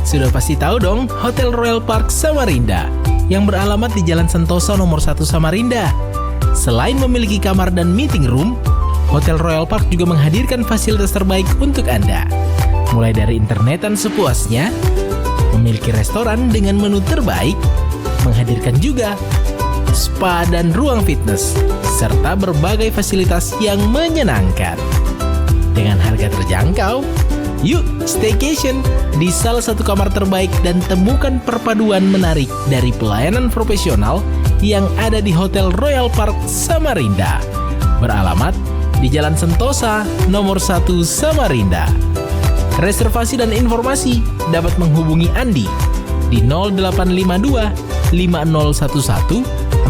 Sudah pasti tahu dong, Hotel Royal Park Samarinda yang beralamat di Jalan Sentosa nomor 1 Samarinda. Selain memiliki kamar dan meeting room, Hotel Royal Park juga menghadirkan fasilitas terbaik untuk Anda. Mulai dari internetan sepuasnya, memiliki restoran dengan menu terbaik, menghadirkan juga spa dan ruang fitness, serta berbagai fasilitas yang menyenangkan. Dengan harga terjangkau, yuk staycation di salah satu kamar terbaik dan temukan perpaduan menarik dari pelayanan profesional yang ada di Hotel Royal Park Samarinda. Beralamat di Jalan Sentosa nomor 1 Samarinda. Reservasi dan informasi dapat menghubungi Andi di 0852 5011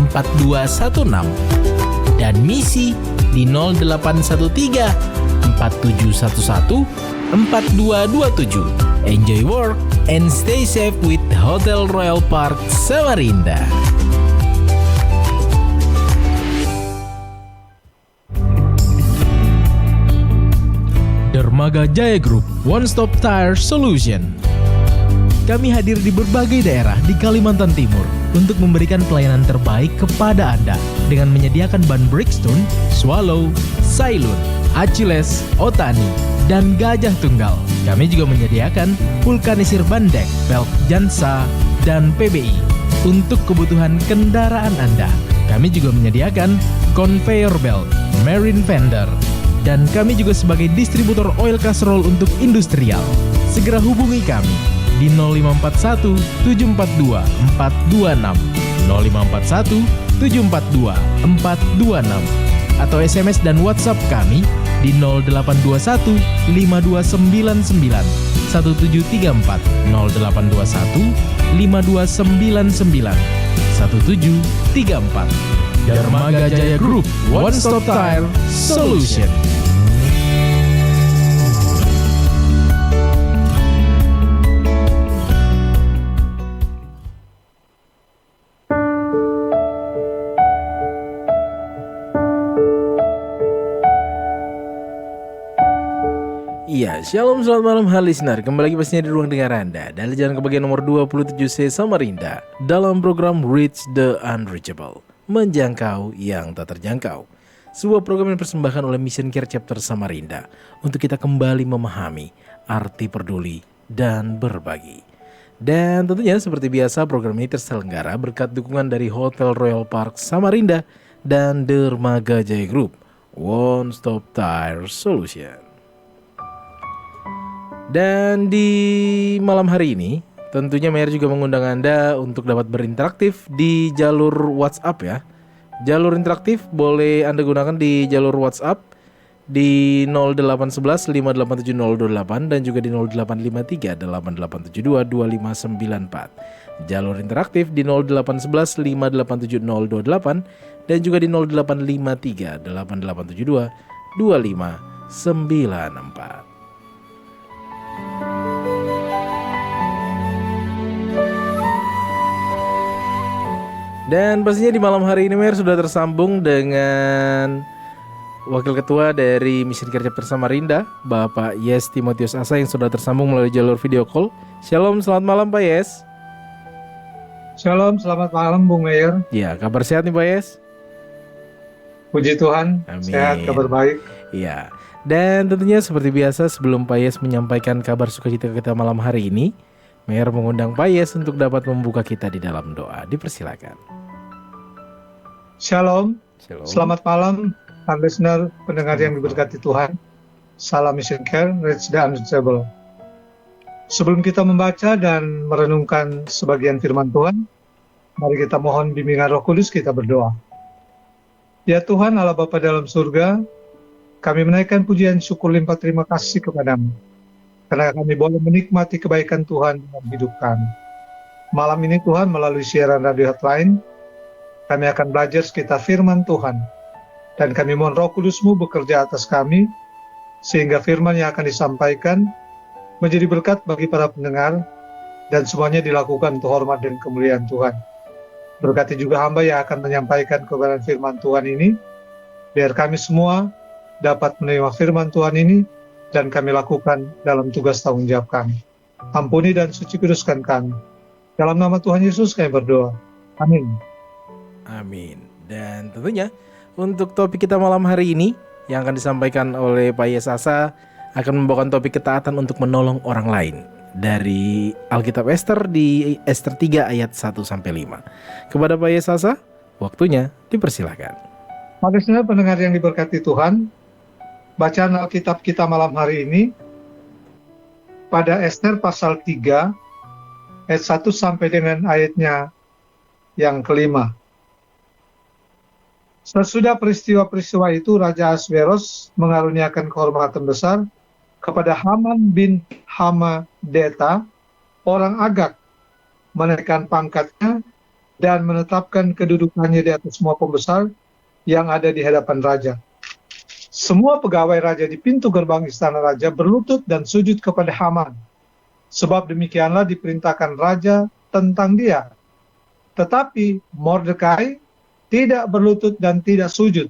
4216 dan Misi di 0813 4711 4227. Enjoy work and stay safe with Hotel Royal Park Samarinda. Dermaga Jaya Group, One Stop Tire Solution. Kami hadir di berbagai daerah di Kalimantan Timur untuk memberikan pelayanan terbaik kepada Anda dengan menyediakan ban Bridgestone, Swallow, Sailun, Achilles, Otani, dan Gajah Tunggal. Kami juga menyediakan vulkanisir bandek, velg Jansa, dan PBI untuk kebutuhan kendaraan Anda. Kami juga menyediakan conveyor belt, marine fender, dan kami juga sebagai distributor oil casserole untuk industrial. Segera hubungi kami di 0541 742 426, 0541 742 426, atau SMS dan WhatsApp kami di 0821 5299 1734, 0821 5299 1734. Dermaga Jaya Group, One Stop Tire Solution. Iya, shalom, selamat malam hai listener. Kembali lagi pastinya di ruang dengar Anda dari jalan kebagian nomor 27C Samarinda dalam program Reach the Unreachable, menjangkau yang tak terjangkau. Sebuah program yang dipersembahkan oleh Mission Care Chapter Samarinda untuk kita kembali memahami arti peduli dan berbagi. Dan tentunya seperti biasa program ini terselenggara berkat dukungan dari Hotel Royal Park Samarinda dan Dermaga Jaya Group, One Stop Tire Solution. Dan di malam hari ini tentunya Mayor juga mengundang Anda untuk dapat berinteraktif di jalur WhatsApp ya. Jalur interaktif boleh Anda gunakan di jalur WhatsApp di 0811 587028 dan juga di 0853 8872 2594. Jalur interaktif di 0811 587028 dan juga di 0853 8872 2594. Dan pastinya di malam hari ini Mer sudah tersambung dengan Wakil Ketua dari Mission Care Chapter Samarinda, Bapak Yes Timotius Asa yang sudah tersambung melalui jalur video call. Shalom, selamat malam Pak Yes. Shalom, selamat malam Bung Mayer. Ya, kabar sehat nih Pak Yes? Puji Tuhan, amin. Sehat, kabar baik. Iya, dan tentunya seperti biasa sebelum Pak Yes menyampaikan kabar sukacita kita malam hari ini, Mayer mengundang Pak Yes untuk dapat membuka kita di dalam doa. Dipersilakan. Shalom. Shalom. Selamat malam, listener, pendengar yang diberkati Tuhan. Salam Mission Care, Reach the Unreachable. Sebelum kita membaca dan merenungkan sebagian firman Tuhan, mari kita mohon bimbingan Roh Kudus, kita berdoa. Ya Tuhan Allah Bapa dalam surga, kami menaikkan pujian syukur limpah terima kasih kepadamu, karena kami boleh menikmati kebaikan Tuhan dalam hidup kami. Malam ini Tuhan melalui siaran radio hotline, kami akan belajar sekitar firman Tuhan. Dan kami mohon Roh Kudus-Mu bekerja atas kami, sehingga firman yang akan disampaikan menjadi berkat bagi para pendengar, dan semuanya dilakukan untuk hormat dan kemuliaan Tuhan. Berkati juga hamba yang akan menyampaikan kebenaran firman Tuhan ini, biar kami semua dapat menerima firman Tuhan ini, dan kami lakukan dalam tugas tanggung jawab kami. Ampuni dan suci kuduskan kami. Dalam nama Tuhan Yesus kami berdoa. Amin. Amin. Dan tentunya untuk topik kita malam hari ini yang akan disampaikan oleh Pak Yesasa akan membawakan topik ketaatan untuk menolong orang lain dari Alkitab Ester di Ester 3 ayat 1-5. Kepada Pak Yesasa, waktunya dipersilakan. Mari saudara pendengar yang diberkati Tuhan, bacaan Alkitab kita malam hari ini pada Ester pasal 3 ayat 1 sampai dengan ayatnya yang kelima. Sesudah peristiwa-peristiwa itu, Raja Ahasveros mengaruniakan kehormatan besar kepada Haman bin Hammedata, orang Agag, menaikkan pangkatnya dan menetapkan kedudukannya di atas semua pembesar yang ada di hadapan raja. Semua pegawai raja di pintu gerbang istana raja berlutut dan sujud kepada Haman, sebab demikianlah diperintahkan raja tentang dia. Tetapi Mordekai tidak berlutut dan tidak sujud.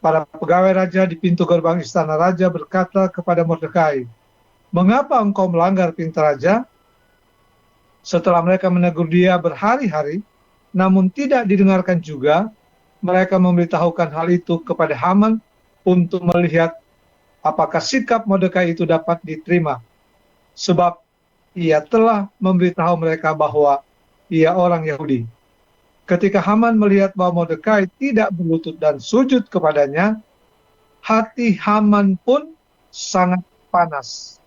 Para pegawai raja di pintu gerbang istana raja berkata kepada Mordekai, "Mengapa engkau melanggar perintah raja?" Setelah mereka menegur dia berhari-hari, namun tidak didengarkan juga, mereka memberitahukan hal itu kepada Haman untuk melihat apakah sikap Mordekai itu dapat diterima. Sebab ia telah memberitahu mereka bahwa ia orang Yahudi. Ketika Haman melihat bahwa Mordekai tidak berlutut dan sujud kepadanya, hati Haman pun sangat panas.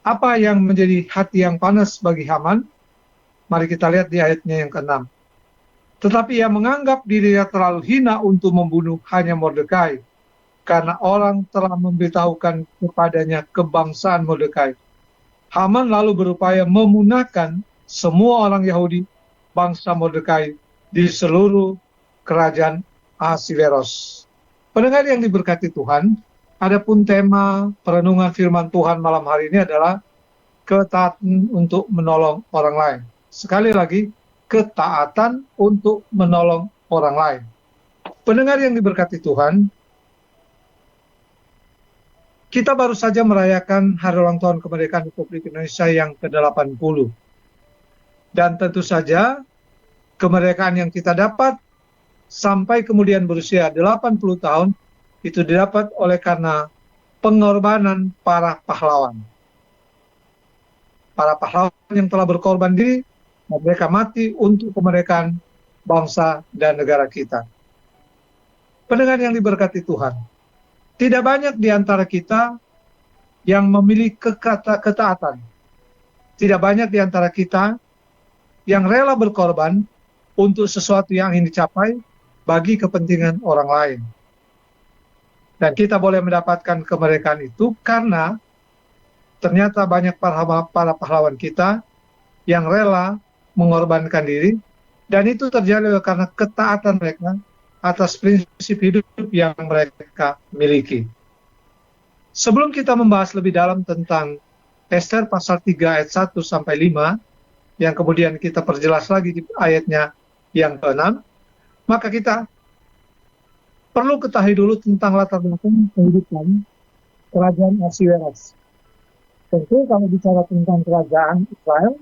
Apa yang menjadi hati yang panas bagi Haman? Mari kita lihat di ayatnya yang ke-6. Tetapi ia menganggap dirinya terlalu hina untuk membunuh hanya Mordekai, karena orang telah memberitahukan kepadanya kebangsaan Mordekai. Haman lalu berupaya memunahkan semua orang Yahudi bangsa Mordekai di seluruh kerajaan Ahasveros. Pendengar yang diberkati Tuhan, adapun tema perenungan firman Tuhan malam hari ini adalah ketaatan untuk menolong orang lain. Sekali lagi, ketaatan untuk menolong orang lain. Pendengar yang diberkati Tuhan, kita baru saja merayakan Hari Ulang Tahun Kemerdekaan Republik Indonesia yang ke-80. Dan tentu saja kemerdekaan yang kita dapat sampai kemudian berusia 80 tahun itu didapat oleh karena pengorbanan para pahlawan. Para pahlawan yang telah berkorban diri, mereka mati untuk kemerdekaan bangsa dan negara kita. Pendengar yang diberkati Tuhan, tidak banyak di antara kita yang memiliki ketaatan. Tidak banyak di antara kita yang rela berkorban untuk sesuatu yang ingin dicapai bagi kepentingan orang lain. Dan kita boleh mendapatkan kemerdekaan itu karena ternyata banyak para pahlawan kita yang rela mengorbankan diri, dan itu terjadi karena ketaatan mereka atas prinsip hidup yang mereka miliki. Sebelum kita membahas lebih dalam tentang Ester pasal 3 ayat 1 sampai 5, yang kemudian kita perjelas lagi di ayatnya yang ke-6, maka kita perlu ketahui dulu tentang latar belakang kehidupan kerajaan Ahasveros. Tentu kalau bicara tentang kerajaan Israel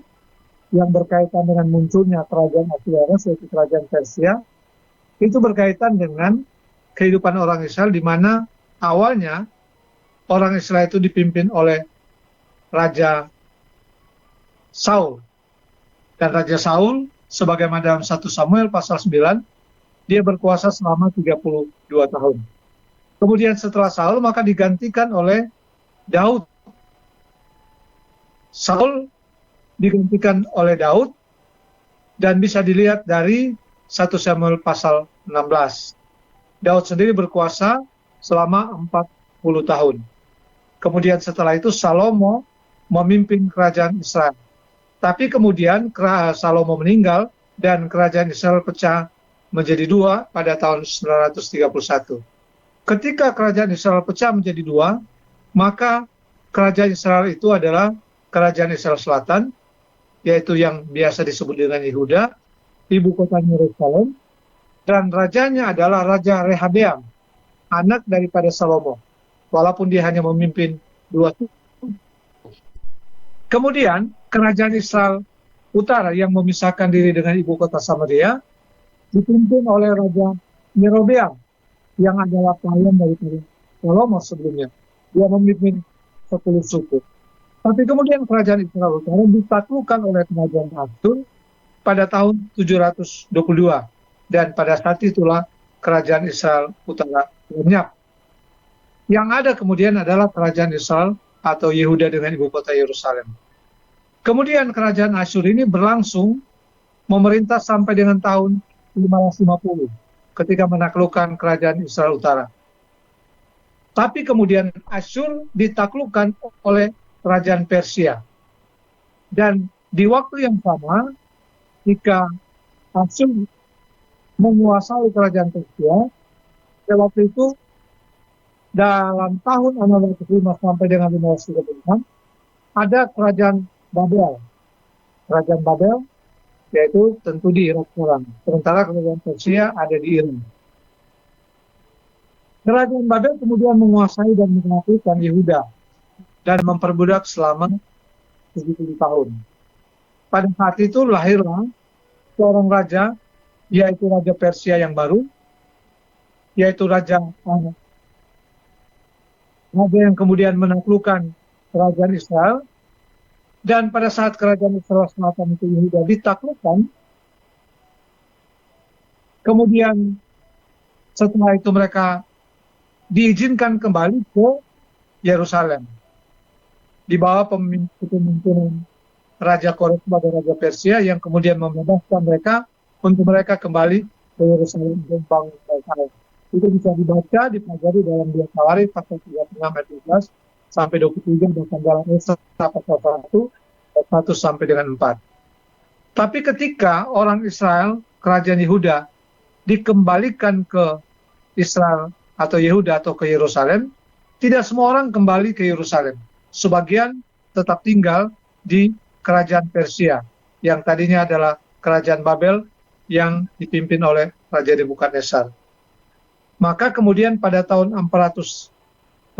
yang berkaitan dengan munculnya kerajaan Ahasveros, yaitu kerajaan Persia, itu berkaitan dengan kehidupan orang Israel, di mana awalnya orang Israel itu dipimpin oleh Raja Saul. Dan Raja Saul, sebagaimana dalam 1 Samuel pasal 9, dia berkuasa selama 32 tahun. Kemudian setelah Saul, maka digantikan oleh Daud. Saul digantikan oleh Daud, dan bisa dilihat dari 1 Samuel pasal 16. Daud sendiri berkuasa selama 40 tahun. Kemudian setelah itu Salomo memimpin kerajaan Israel. Tapi kemudian Salomo meninggal dan kerajaan Israel pecah menjadi dua pada tahun 931. Ketika kerajaan Israel pecah menjadi dua, maka kerajaan Israel itu adalah kerajaan Israel Selatan, yaitu yang biasa disebut dengan Yehuda, ibu kotanya Yerusalem, dan rajanya adalah Raja Rehabeam, anak daripada Salomo. walaupun dia hanya memimpin 2 suku. Kemudian kerajaan Israel Utara yang memisahkan diri dengan ibu kota Samaria dipimpin oleh Raja Yerobeam yang adalah pelayan dari Salomo sebelumnya. Dia memimpin 10 suku. Tapi kemudian kerajaan Israel Utara ditaklukkan oleh kerajaan Asyur pada tahun 722. Dan pada saat itulah kerajaan Israel Utara lenyap. Yang ada kemudian adalah kerajaan Israel atau Yehuda dengan ibu kota Yerusalem. Kemudian kerajaan Asyur ini berlangsung memerintah sampai dengan tahun 550 ketika menaklukkan kerajaan Israel Utara. Tapi kemudian Asyur ditaklukkan oleh kerajaan Persia. Dan di waktu yang sama, jika Asyur menguasai kerajaan Persia, pada waktu itu dalam tahun 605 sampai dengan 536 ada kerajaan Babel. Kerajaan Babel yaitu tentu di Irak sekarang. Sementara kerajaan Persia ada di Iran. Kerajaan Babel kemudian menguasai dan menaklukkan Yehuda dan memperbudak selama 70 tahun. Pada saat itu lahirlah seorang raja, yaitu Raja Persia yang baru, yaitu Raja yang kemudian menaklukkan kerajaan Israel. Dan pada saat kerajaan Israel Selatan itu Yehuda ditaklukkan, kemudian setelah itu mereka diizinkan kembali ke Yerusalem di bawah pemimpinan Raja Kores sebagai Raja Persia yang kemudian membebaskan mereka untuk mereka kembali ke Yerusalem dan membangun Yerusalem. Itu bisa dibaca, dipelajari dalam 2 Tawarikh pasal 36 ayat 12 sampai 23, bahkan dalam Esra pasal 1 sampai dengan 4. Tapi ketika orang Israel, kerajaan Yehuda, dikembalikan ke Israel atau Yehuda atau ke Yerusalem, tidak semua orang kembali ke Yerusalem. Sebagian tetap tinggal di kerajaan Persia, yang tadinya adalah kerajaan Babel yang dipimpin oleh Raja Nebukadnezar. Maka kemudian pada tahun 486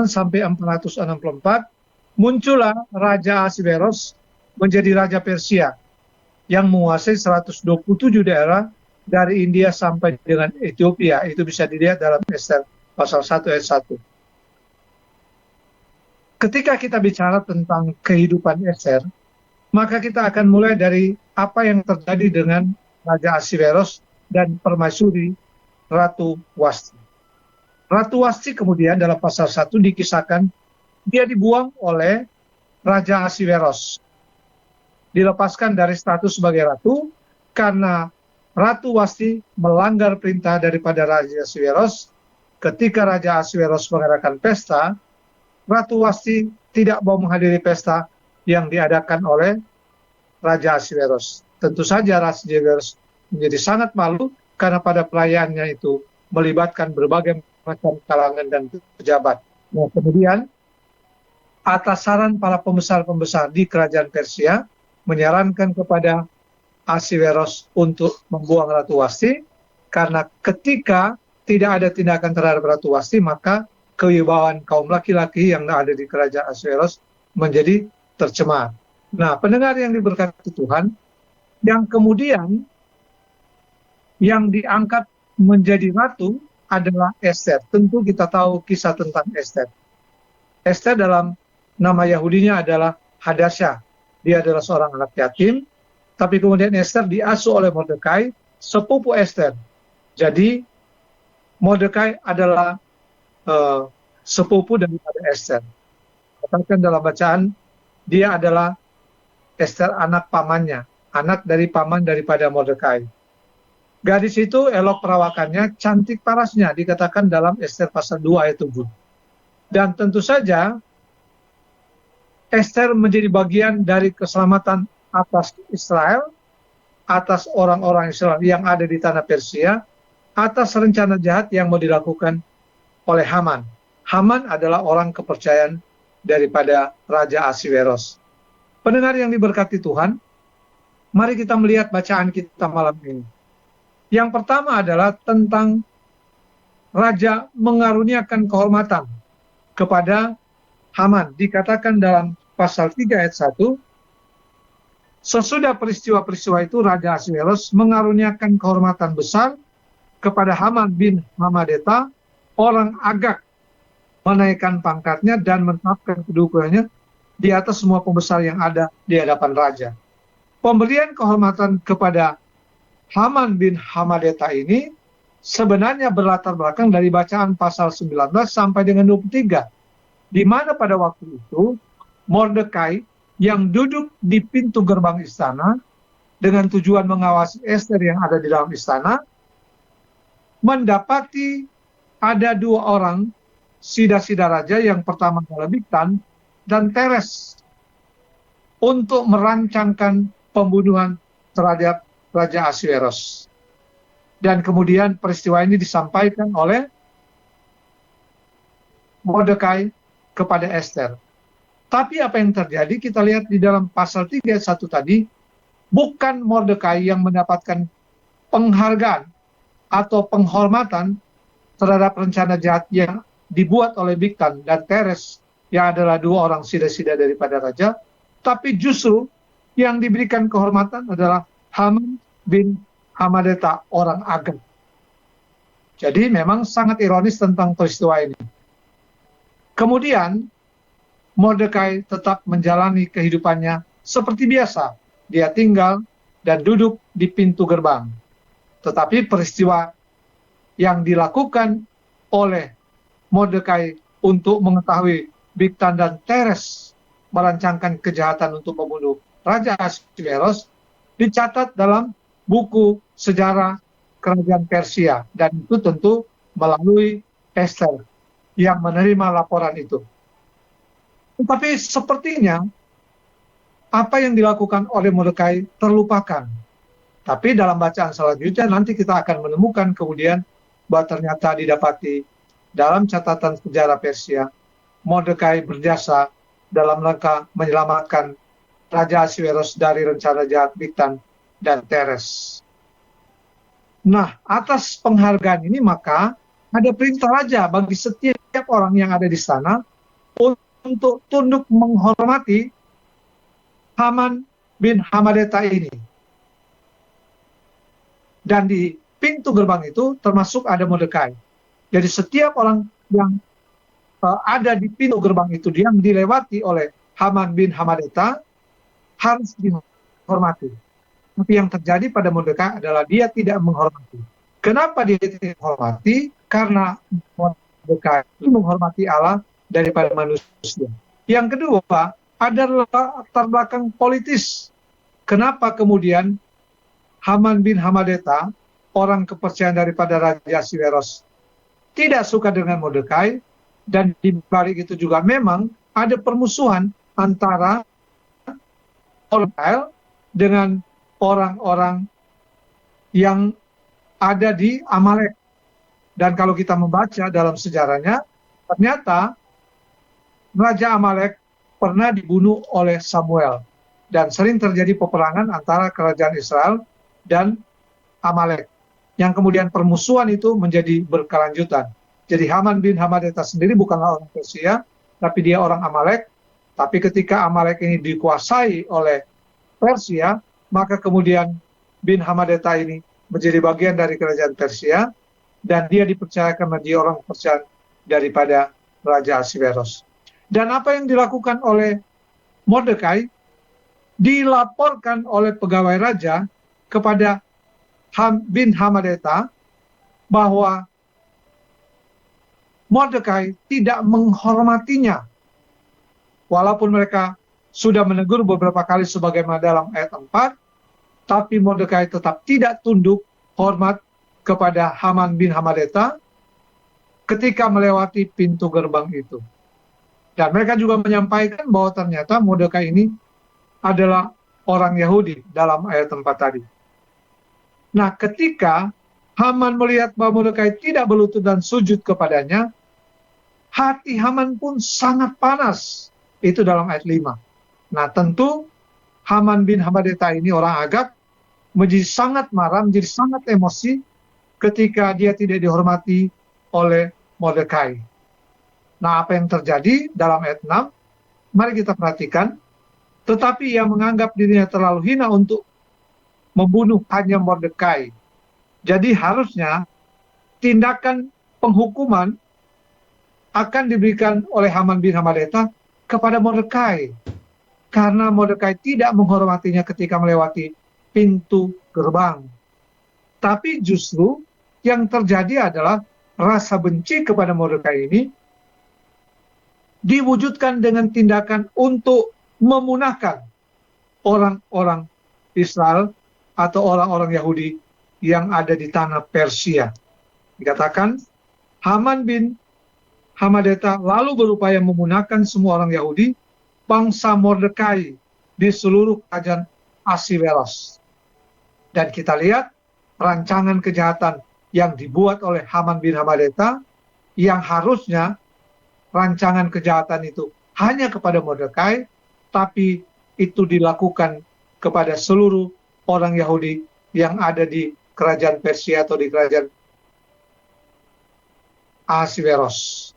sampai 464 muncullah Raja Ahasveros menjadi Raja Persia yang menguasai 127 daerah dari India sampai dengan Ethiopia. Itu bisa dilihat dalam Ester pasal 1 ayat 1. Ketika kita bicara tentang kehidupan Ester, maka kita akan mulai dari apa yang terjadi dengan Raja Ahasveros dan permaisuri Ratu Wasti. Ratu Wasti kemudian dalam pasal 1 dikisahkan dia dibuang oleh Raja Ahasveros. Dilepaskan dari status sebagai ratu karena Ratu Wasti melanggar perintah daripada Raja Ahasveros. Ketika Raja Ahasveros mengadakan pesta, Ratu Wasti tidak mau menghadiri pesta yang diadakan oleh Raja Ahasveros. Tentu saja Raja Ahasveros menjadi sangat malu karena pada pelayannya itu melibatkan berbagai macam kalangan dan pejabat. Nah, kemudian atas saran para pembesar-pembesar di kerajaan Persia menyarankan kepada Ahasveros untuk membuang Ratu Wasti, karena ketika tidak ada tindakan terhadap Ratu Wasti, maka kewibawaan kaum laki-laki yang ada di kerajaan Ahasveros menjadi tercemar. Nah, pendengar yang diberkati Tuhan, yang kemudian yang diangkat menjadi ratu adalah Ester. Tentu kita tahu kisah tentang Ester. Ester dalam nama Yahudinya adalah Hadasyah. Dia adalah seorang anak yatim, tapi kemudian Ester diasuh oleh Mordekai, sepupu Ester. Jadi Mordekai adalah sepupu daripada Ester. Katakan dalam bacaan, dia adalah Ester anak pamannya, anak dari paman daripada Mordekai. Gadis itu elok perawakannya, cantik parasnya, dikatakan dalam Ester pasal 2 ayat 7. Dan tentu saja Ester menjadi bagian dari keselamatan atas Israel, atas orang-orang Israel yang ada di tanah Persia, atas rencana jahat yang mau dilakukan oleh Haman. Haman adalah orang kepercayaan daripada Raja Ahasveros. Pendengar yang diberkati Tuhan, mari kita melihat bacaan kita malam ini. Yang pertama adalah tentang Raja mengaruniakan kehormatan kepada Haman. Dikatakan dalam pasal 3 ayat 1, sesudah peristiwa-peristiwa itu Raja Ahasweros mengaruniakan kehormatan besar kepada Haman bin Hamadeta, orang Agag, menaikkan pangkatnya dan menetapkan kedudukannya di atas semua pembesar yang ada di hadapan raja. Pemberian kehormatan kepada Haman bin Hamadeta ini sebenarnya berlatar belakang dari bacaan pasal 19 sampai dengan 23, di mana pada waktu itu Mordekai yang duduk di pintu gerbang istana dengan tujuan mengawasi Ester yang ada di dalam istana, mendapati ada dua orang sida-sida raja, yang pertama adalah Bigtan dan Teres, untuk merancangkan pembunuhan terhadap Raja Ahasweros. Dan kemudian peristiwa ini disampaikan oleh Mordekai kepada Ester. Tapi apa yang terjadi, kita lihat di dalam pasal 3 ayat 1 tadi, bukan Mordekai yang mendapatkan penghargaan atau penghormatan terhadap rencana jahat yang dibuat oleh Bigtan dan Teres, yang adalah dua orang sida-sida daripada raja, tapi justru yang diberikan kehormatan adalah Haman bin Hamadeta, orang Agag. Jadi memang sangat ironis tentang peristiwa ini. Kemudian Mordekai tetap menjalani kehidupannya seperti biasa. Dia tinggal dan duduk di pintu gerbang. Tetapi peristiwa yang dilakukan oleh Mordekai untuk mengetahui Bigtan dan Teres merancangkan kejahatan untuk membunuh Raja Ahasweros dicatat dalam buku sejarah kerajaan Persia, dan itu tentu melalui Ester yang menerima laporan itu. Tetapi sepertinya apa yang dilakukan oleh Mordekai terlupakan. Tapi dalam bacaan selanjutnya nanti kita akan menemukan kemudian bahwa ternyata didapati dalam catatan sejarah Persia, Mordekai berjasa dalam rangka menyelamatkan Raja Ahasweros dari rencana jahat Bigtan dan Teres. Nah, atas penghargaan ini maka ada perintah raja bagi setiap orang yang ada di sana untuk tunduk menghormati Haman bin Hamadeta ini. Dan di pintu gerbang itu termasuk ada Mordekai. Jadi setiap orang yang ada di pintu gerbang itu yang dilewati oleh Haman bin Hamadeta harus dihormati. Tapi yang terjadi pada Mordekai adalah dia tidak menghormati. Kenapa dia tidak menghormati? Karena Mordekai menghormati Allah daripada manusia. Yang kedua, ada latar belakang politis. Kenapa kemudian Haman bin Hamadeta, orang kepercayaan daripada Raja Ahasweros, tidak suka dengan Mordekai, dan di balik itu juga memang ada permusuhan antara Israel dengan orang-orang yang ada di Amalek. Dan kalau kita membaca dalam sejarahnya, ternyata Raja Amalek pernah dibunuh oleh Samuel. Dan sering terjadi peperangan antara kerajaan Israel dan Amalek. Yang kemudian permusuhan itu menjadi berkelanjutan. Jadi Haman bin Hamadeta sendiri bukanlah orang Persia, tapi dia orang Amalek. Tapi ketika Amalek ini dikuasai oleh Persia, maka kemudian bin Hamadeta ini menjadi bagian dari kerajaan Persia, dan dia dipercayakan menjadi orang kepercayaan daripada Raja Ahasweros. Dan apa yang dilakukan oleh Mordekai dilaporkan oleh pegawai raja kepada bin Hamadeta bahwa Mordekai tidak menghormatinya. Walaupun mereka sudah menegur beberapa kali sebagaimana dalam ayat 4, tapi Mordekai tetap tidak tunduk hormat kepada Haman bin Hamadeta ketika melewati pintu gerbang itu. Dan mereka juga menyampaikan bahwa ternyata Mordekai ini adalah orang Yahudi dalam ayat 4 tadi. Nah, ketika Haman melihat bahwa Mordekai tidak berlutut dan sujud kepadanya, hati Haman pun sangat panas. Itu dalam ayat 5. Nah, tentu Haman bin Hamadeta ini orang Agag menjadi sangat marah, menjadi sangat emosi ketika dia tidak dihormati oleh Mordekai. Nah, apa yang terjadi dalam ayat 6? Mari kita perhatikan. Tetapi ia menganggap dirinya terlalu hina untuk membunuh hanya Mordekai. Jadi harusnya tindakan penghukuman akan diberikan oleh Haman bin Hamedata kepada Mordekai. Karena Mordekai tidak menghormatinya ketika melewati pintu gerbang. Tapi justru yang terjadi adalah rasa benci kepada Mordekai ini diwujudkan dengan tindakan untuk memunahkan orang-orang Israel atau orang-orang Yahudi yang ada di tanah Persia. Dikatakan, Haman bin Hamedata lalu berupaya memunahkan semua orang Yahudi, bangsa Mordekai di seluruh kerajaan Ahasiweros. Dan kita lihat rancangan kejahatan yang dibuat oleh Haman bin Hamedata, yang harusnya rancangan kejahatan itu hanya kepada Mordekai, tapi itu dilakukan kepada seluruh orang Yahudi yang ada di kerajaan Persia atau di kerajaan Ahasiweros.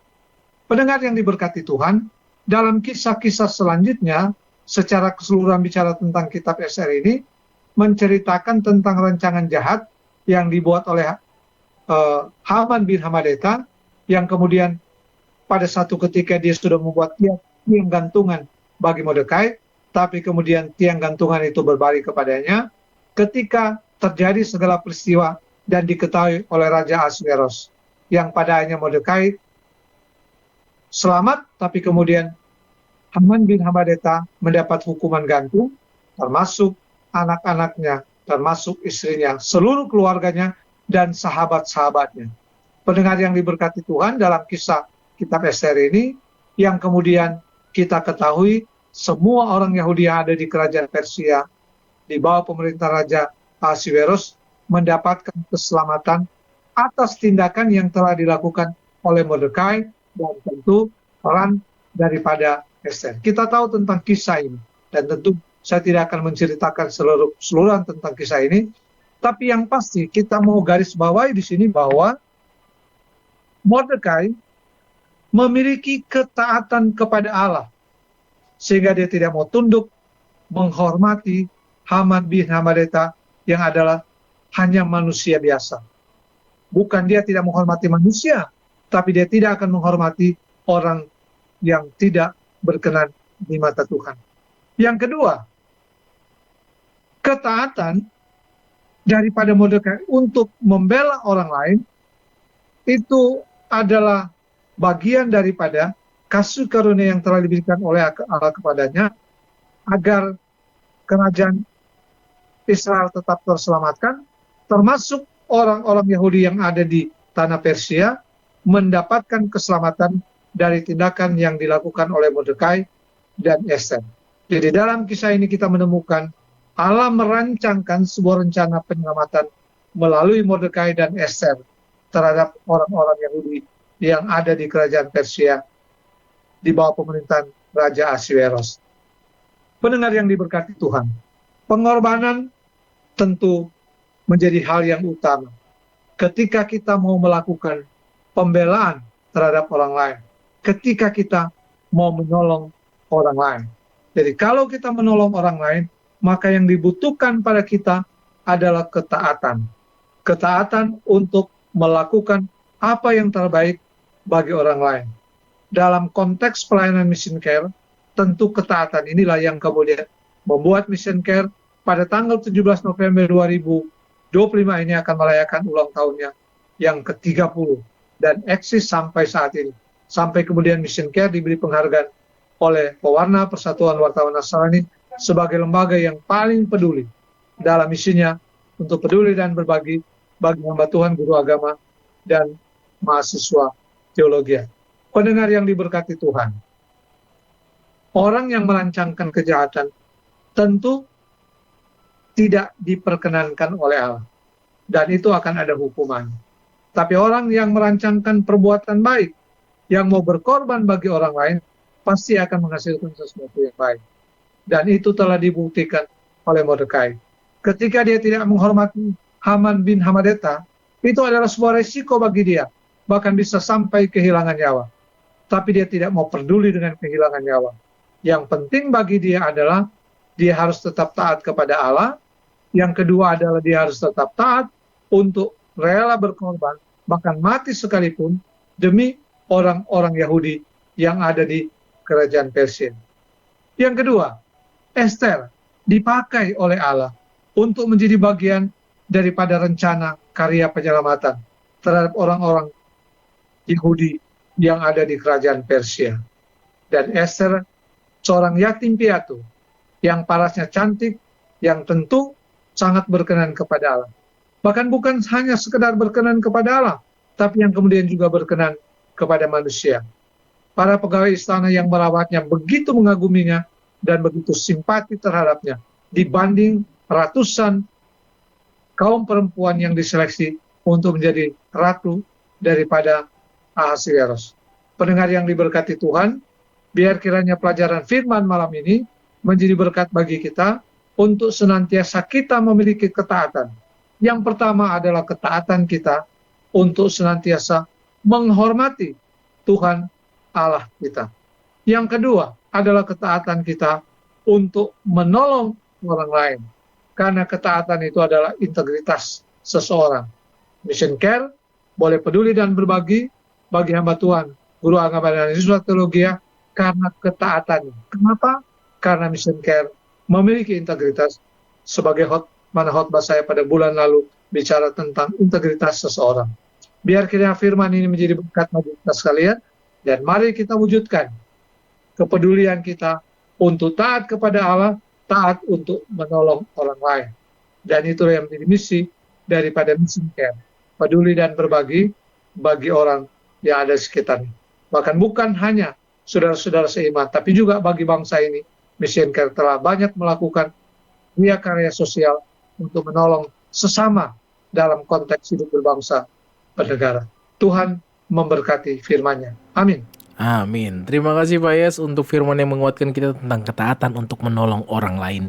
Pendengar yang diberkati Tuhan, dalam kisah-kisah selanjutnya, secara keseluruhan bicara tentang kitab Ester ini, menceritakan tentang rancangan jahat yang dibuat oleh Haman bin Hamedata, yang kemudian pada satu ketika dia sudah membuat tiang gantungan bagi Mordekai, tapi kemudian tiang gantungan itu berbalik kepadanya ketika terjadi segala peristiwa dan diketahui oleh Raja Ahasweros, yang padanya Mordekai selamat, tapi kemudian Haman bin Hamedata mendapat hukuman gantung, termasuk anak-anaknya, termasuk istrinya, seluruh keluarganya, dan sahabat-sahabatnya. Pendengar yang diberkati Tuhan, dalam kisah kitab Ester ini, yang kemudian kita ketahui semua orang Yahudi yang ada di kerajaan Persia di bawah pemerintah Raja Ahasweros mendapatkan keselamatan atas tindakan yang telah dilakukan oleh Mordekai dan tentu peran daripada Ester. Kita tahu tentang kisah ini, dan tentu saya tidak akan menceritakan seluruhan tentang kisah ini, tapi yang pasti kita mau garis bawahi di sini bahwa Mordekai memiliki ketaatan kepada Allah, sehingga dia tidak mau tunduk menghormati Haman bin Hamedata yang adalah hanya manusia biasa. Bukan dia tidak menghormati manusia, tapi dia tidak akan menghormati orang yang tidak berkenan di mata Tuhan. Yang kedua, ketaatan daripada Mordekai untuk membela orang lain itu adalah bagian daripada kasih karunia yang telah diberikan oleh Allah kepadanya agar kerajaan Israel tetap terselamatkan, termasuk orang-orang Yahudi yang ada di tanah Persia mendapatkan keselamatan dari tindakan yang dilakukan oleh Mordekai dan Ester. Jadi dalam kisah ini kita menemukan Allah merancangkan sebuah rencana penyelamatan melalui Mordekai dan Ester terhadap orang-orang Yahudi yang ada di kerajaan Persia di bawah pemerintahan Raja Ahasweros. Pendengar yang diberkati Tuhan, pengorbanan tentu menjadi hal yang utama ketika kita mau melakukan pembelaan terhadap orang lain, ketika kita mau menolong orang lain. Jadi kalau kita menolong orang lain, maka yang dibutuhkan pada kita adalah ketaatan. Ketaatan untuk melakukan apa yang terbaik bagi orang lain. Dalam konteks pelayanan mission care, tentu ketaatan inilah yang kemudian membuat mission care pada tanggal 17 November 2025 ini akan merayakan ulang tahunnya yang ke-30 dan eksis sampai saat ini. Sampai kemudian mission care diberi penghargaan oleh Pewarna Persatuan Wartawan Nasrani sebagai lembaga yang paling peduli dalam misinya untuk peduli dan berbagi bagi hamba Tuhan, guru agama, dan mahasiswa teologi. Pendengar yang diberkati Tuhan, orang yang merancangkan kejahatan tentu tidak diperkenankan oleh Allah, dan itu akan ada hukuman. Tapi orang yang merancangkan perbuatan baik, yang mau berkorban bagi orang lain, pasti akan menghasilkan sesuatu yang baik. Dan itu telah dibuktikan oleh Mordekai. Ketika dia tidak menghormati Haman bin Hamedata, itu adalah sebuah resiko bagi dia, bahkan bisa sampai kehilangan nyawa. tapi dia tidak mau peduli dengan kehilangan nyawa. Yang penting bagi dia adalah dia harus tetap taat kepada Allah. Yang kedua adalah dia harus tetap taat untuk rela berkorban, bahkan mati sekalipun demi orang-orang Yahudi yang ada di kerajaan Persia. Yang kedua, Ester dipakai oleh Allah untuk menjadi bagian daripada rencana karya penyelamatan terhadap orang-orang Yahudi yang ada di kerajaan Persia. Dan Ester seorang yatim piatu yang parasnya cantik, yang tentu sangat berkenan kepada Allah. Bahkan bukan hanya sekedar berkenan kepada Allah, tapi yang kemudian juga berkenan kepada manusia. Para pegawai istana yang merawatnya begitu mengaguminya dan begitu simpati terhadapnya dibanding ratusan kaum perempuan yang diseleksi untuk menjadi ratu daripada Ahasuerus. Pendengar yang diberkati Tuhan, biar kiranya pelajaran firman malam ini menjadi berkat bagi kita untuk senantiasa kita memiliki ketaatan. Yang pertama adalah ketaatan kita untuk senantiasa menghormati Tuhan Allah kita. Yang kedua adalah ketaatan kita untuk menolong orang lain. Karena ketaatan itu adalah integritas seseorang. Mission Care boleh peduli dan berbagi bagi hamba Tuhan, guru agama dan siswa teologia, karena ketaatannya. Kenapa? Karena Mission Care memiliki integritas. Sebagai khotbah saya pada bulan lalu bicara tentang integritas seseorang. Biar kiranya firman ini menjadi berkat bagi kita sekalian, dan mari kita wujudkan kepedulian kita untuk taat kepada Allah, taat untuk menolong orang lain. Dan itulah yang menjadi misi daripada Mission Care. Peduli dan berbagi bagi orang yang ada di sekitarnya. Bahkan bukan hanya saudara-saudara seiman, tapi juga bagi bangsa ini. Mission Care telah banyak melakukan karya sosial untuk menolong sesama dalam konteks hidup berbangsa bernegara. Tuhan memberkati firman-Nya. Amin. Amin. Terima kasih Pak Yes untuk firman yang menguatkan kita tentang ketaatan untuk menolong orang lain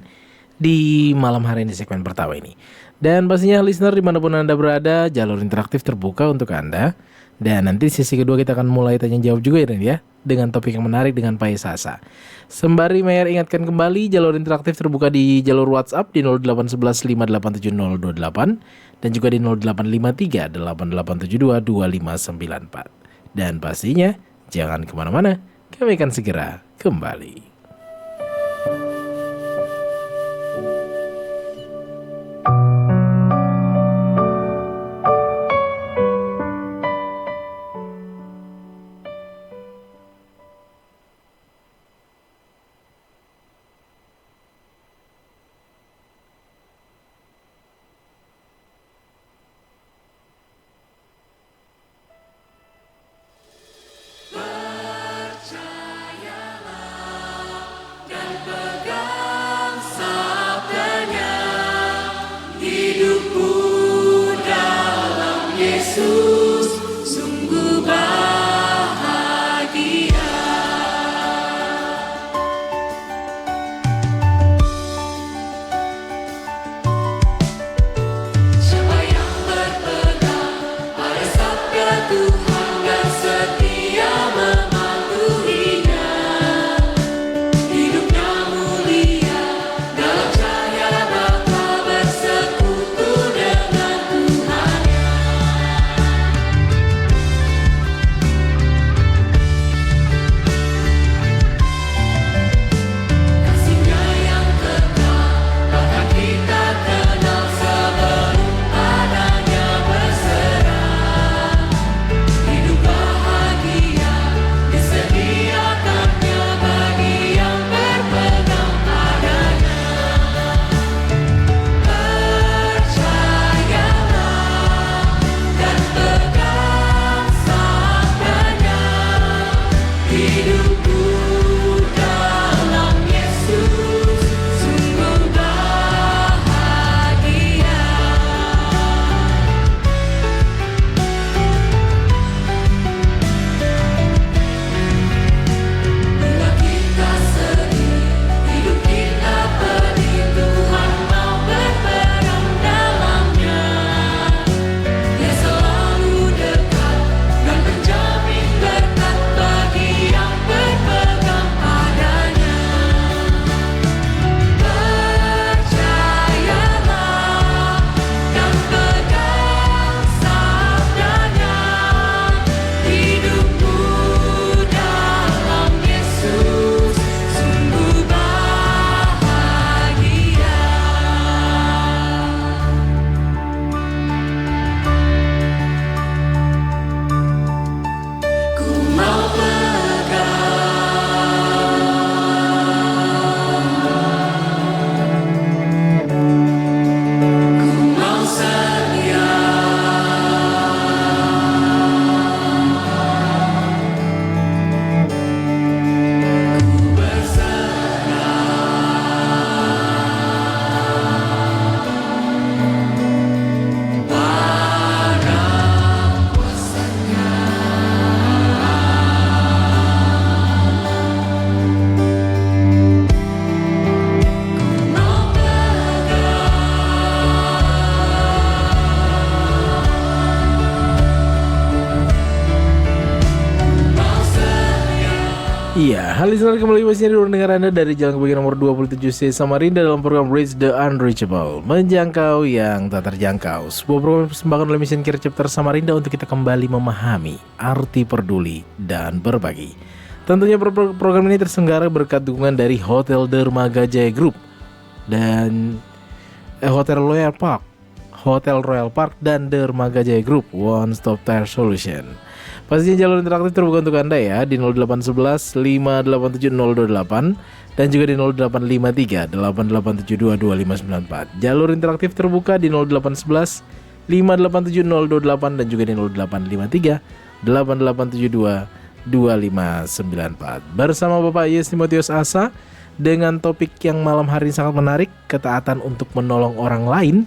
di malam hari ini segmen pertama ini. Dan pastinya listener dimanapun Anda berada, jalur interaktif terbuka untuk Anda. Dan nanti sesi kedua kita akan mulai tanya jawab juga ya, dengan topik yang menarik dengan Pak Yes Asa. Sembari Mayer ingatkan kembali, jalur interaktif terbuka di jalur WhatsApp di 0811 587 028 dan juga di 0853 8872 2594. Dan pastinya jangan kemana-mana, kami akan segera kembali. Iya, hal listener kembali masih di ruang dengar Anda dari Jalan Kebayoran nomor 27C Samarinda dalam program Reach the Unreachable, menjangkau yang tak terjangkau. Sebuah program persembahan oleh Mission Care Chapter Samarinda untuk kita kembali memahami arti peduli dan berbagi. Tentunya program ini terselenggara berkat dukungan dari Hotel Dermaga Jaya Group dan Hotel Royal Park dan Dermaga Jaya Group, One Stop Tire Solution. Pastinya jalur interaktif terbuka untuk Anda ya di 0811 587 0228 dan juga di 0853 8872 2594. Jalur interaktif terbuka di 0811 587 0228 dan juga di 0853 8872 2594. Bersama Bapak Yes Timotius Asa dengan topik yang malam hari ini sangat menarik, ketaatan untuk menolong orang lain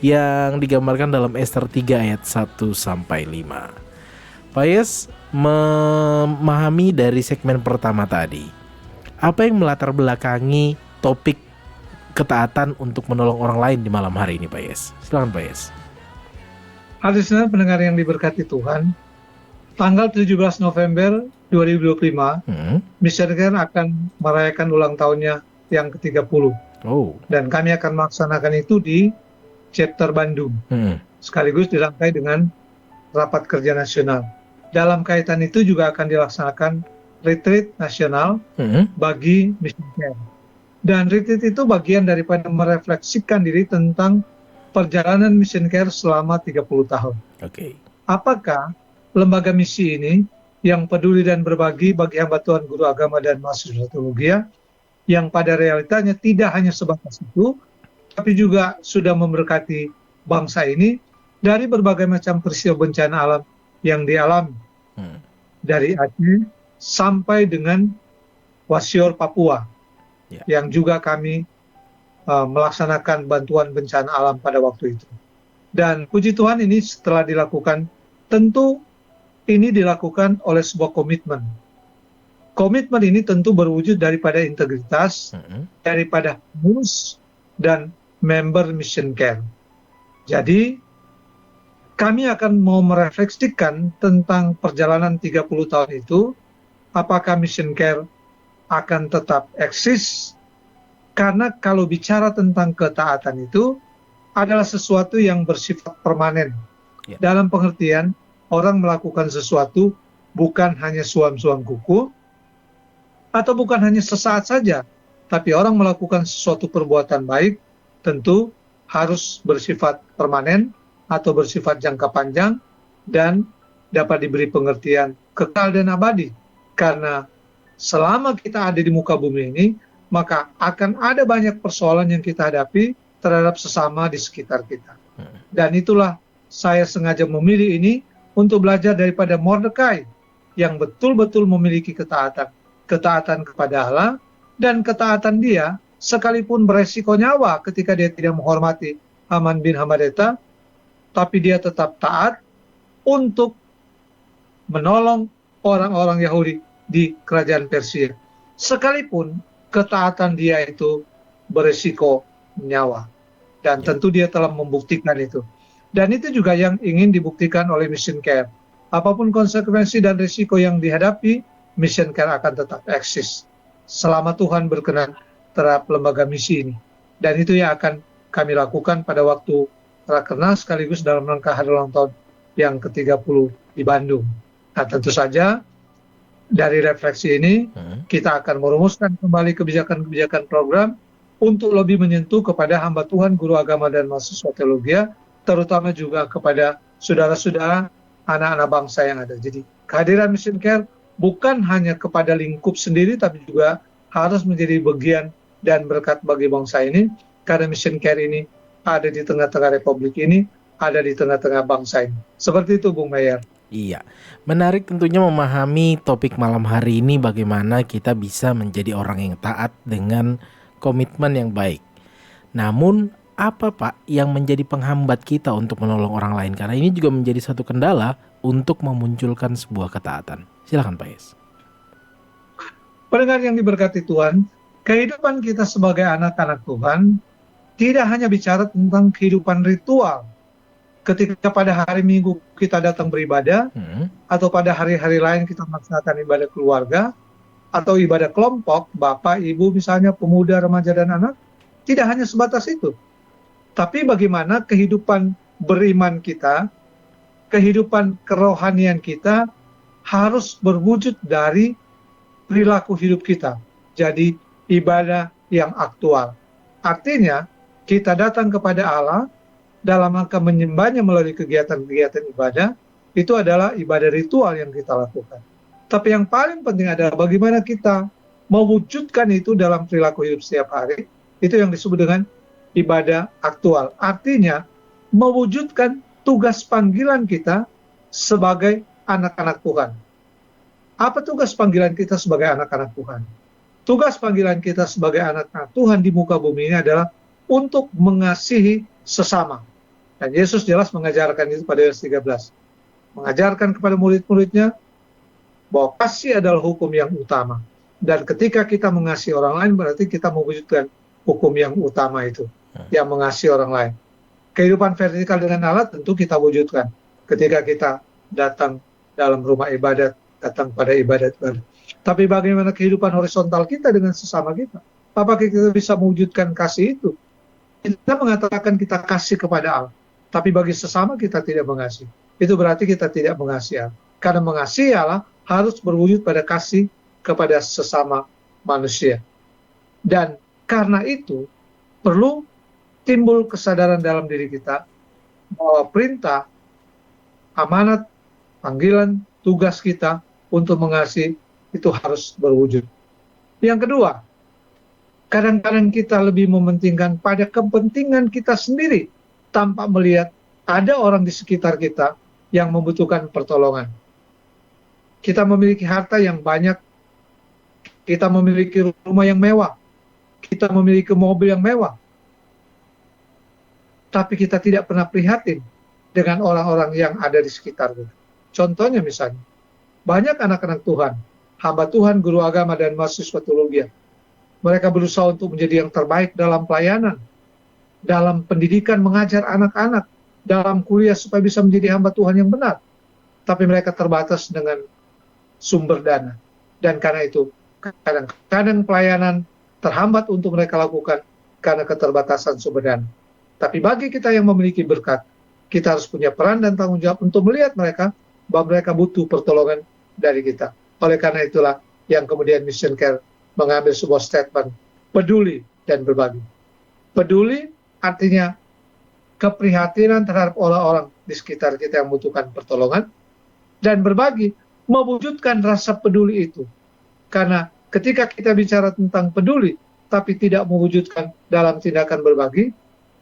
yang digambarkan dalam Ester 3 ayat 1 sampai 5. Pak Yes, memahami dari segmen pertama tadi, apa yang melatar belakangi topik ketaatan untuk menolong orang lain di malam hari ini, Pak Yes? Silakan Pak Yes. Listener pendengar yang diberkati Tuhan, tanggal 17 November 2025, Mission Care akan merayakan ulang tahunnya yang ke-30. Dan kami akan melaksanakan itu di Chapter Bandung, sekaligus dirangkai dengan rapat kerja nasional. Dalam kaitan itu juga akan dilaksanakan retreat nasional bagi Mission Care. Dan retreat itu bagian daripada merefleksikan diri tentang perjalanan Mission Care selama 30 tahun. Apakah lembaga misi ini yang peduli dan berbagi bagi hamba Tuhan, guru agama dan mahasiswa teologi, yang pada realitanya tidak hanya sebatas itu, tapi juga sudah memberkati bangsa ini dari berbagai macam peristiwa bencana alam yang dialami, dari Aceh sampai dengan Wasior Papua, yang juga kami melaksanakan bantuan bencana alam pada waktu itu. Dan puji Tuhan ini setelah dilakukan, tentu ini dilakukan oleh sebuah komitmen. Komitmen ini tentu berwujud daripada integritas, daripada mus dan member Mission Care. Jadi kami akan mau merefleksikan tentang perjalanan 30 tahun itu, apakah Mission Care akan tetap eksis? Karena kalau bicara tentang ketaatan itu adalah sesuatu yang bersifat permanen. Dalam pengertian, orang melakukan sesuatu bukan hanya suam-suam kuku, atau bukan hanya sesaat saja, tapi orang melakukan sesuatu perbuatan baik, tentu harus bersifat permanen, atau bersifat jangka panjang dan dapat diberi pengertian kekal dan abadi. Karena selama kita ada di muka bumi ini, maka akan ada banyak persoalan yang kita hadapi terhadap sesama di sekitar kita. Dan itulah saya sengaja memilih ini untuk belajar daripada Mordekai yang betul-betul memiliki ketaatan. Ketaatan kepada Allah dan ketaatan dia sekalipun beresiko nyawa ketika dia tidak menghormati Haman bin Hamedata, tapi dia tetap taat untuk menolong orang-orang Yahudi di kerajaan Persia. Sekalipun ketaatan dia itu beresiko nyawa. Dan tentu dia telah membuktikan itu. Dan itu juga yang ingin dibuktikan oleh Mission Care. Apapun konsekuensi dan risiko yang dihadapi, Mission Care akan tetap eksis selama Tuhan berkenan terhadap lembaga misi ini. Dan itu yang akan kami lakukan pada waktu Rakernas sekaligus dalam rangka hari ulang tahun yang ke-30 di Bandung. Nah, tentu saja dari refleksi ini kita akan merumuskan kembali kebijakan-kebijakan program untuk lebih menyentuh kepada hamba Tuhan, guru agama dan mahasiswa teologi, terutama juga kepada saudara-saudara anak-anak bangsa yang ada. Jadi kehadiran Mission Care bukan hanya kepada lingkup sendiri, tapi juga harus menjadi bagian dan berkat bagi bangsa ini, karena Mission Care ini ada di tengah-tengah republik ini, ada di tengah-tengah bangsa ini. Seperti itu, Bung Mayer. Iya, menarik tentunya memahami topik malam hari ini, bagaimana kita bisa menjadi orang yang taat dengan komitmen yang baik. Namun, apa Pak yang menjadi penghambat kita untuk menolong orang lain? Karena ini juga menjadi satu kendala untuk memunculkan sebuah ketaatan. Silakan Pak Yes. Pendengar yang diberkati Tuhan, kehidupan kita sebagai anak-anak Tuhan tidak hanya bicara tentang kehidupan ritual. Ketika pada hari Minggu kita datang beribadah, atau pada hari-hari lain kita melaksanakan ibadah keluarga, atau ibadah kelompok, bapak, ibu misalnya, pemuda, remaja, dan anak, tidak hanya sebatas itu. Tapi bagaimana kehidupan beriman kita, kehidupan kerohanian kita harus berwujud dari perilaku hidup kita. Jadi ibadah yang aktual. Artinya kita datang kepada Allah dalam rangka menyembahnya melalui kegiatan-kegiatan ibadah, itu adalah ibadah ritual yang kita lakukan. Tapi yang paling penting adalah bagaimana kita mewujudkan itu dalam perilaku hidup setiap hari. Itu yang disebut dengan ibadah aktual. Artinya mewujudkan tugas panggilan kita sebagai anak-anak Tuhan. Apa tugas panggilan kita sebagai anak-anak Tuhan? Tugas panggilan kita sebagai anak-anak Tuhan di muka bumi ini adalah untuk mengasihi sesama. Dan Yesus jelas mengajarkan itu pada ayat 13. Mengajarkan kepada murid-muridnya bahwa kasih adalah hukum yang utama. Dan ketika kita mengasihi orang lain, berarti kita mewujudkan hukum yang utama itu, yang mengasihi orang lain. Kehidupan vertikal dengan Allah tentu kita wujudkan ketika kita datang dalam rumah ibadat, datang pada ibadat. Tapi bagaimana kehidupan horizontal kita dengan sesama kita? Apakah kita bisa mewujudkan kasih itu? Kita mengatakan kita kasih kepada Allah, tapi bagi sesama kita tidak mengasihi. Itu berarti kita tidak mengasihi Allah. Karena mengasihi Allah harus berwujud pada kasih kepada sesama manusia. Dan karena itu perlu timbul kesadaran dalam diri kita bahwa perintah, amanat, panggilan, tugas kita untuk mengasihi itu harus berwujud. Yang kedua, kadang-kadang kita lebih mementingkan pada kepentingan kita sendiri tanpa melihat ada orang di sekitar kita yang membutuhkan pertolongan. Kita memiliki harta yang banyak, kita memiliki rumah yang mewah, kita memiliki mobil yang mewah, tapi kita tidak pernah prihatin dengan orang-orang yang ada di sekitar kita. Contohnya misalnya, banyak anak-anak Tuhan, hamba Tuhan, guru agama, dan mahasiswa teologi. Mereka berusaha untuk menjadi yang terbaik dalam pelayanan, dalam pendidikan mengajar anak-anak, dalam kuliah supaya bisa menjadi hamba Tuhan yang benar. Tapi mereka terbatas dengan sumber dana. Dan karena itu, kadang-kadang pelayanan terhambat untuk mereka lakukan karena keterbatasan sumber dana. Tapi bagi kita yang memiliki berkat, kita harus punya peran dan tanggung jawab untuk melihat mereka bahwa mereka butuh pertolongan dari kita. Oleh karena itulah yang kemudian Mission Care mengambil sebuah statement, peduli dan berbagi. Peduli artinya keprihatinan terhadap orang-orang di sekitar kita yang membutuhkan pertolongan, dan berbagi mewujudkan rasa peduli itu. Karena ketika kita bicara tentang peduli tapi tidak mewujudkan dalam tindakan berbagi,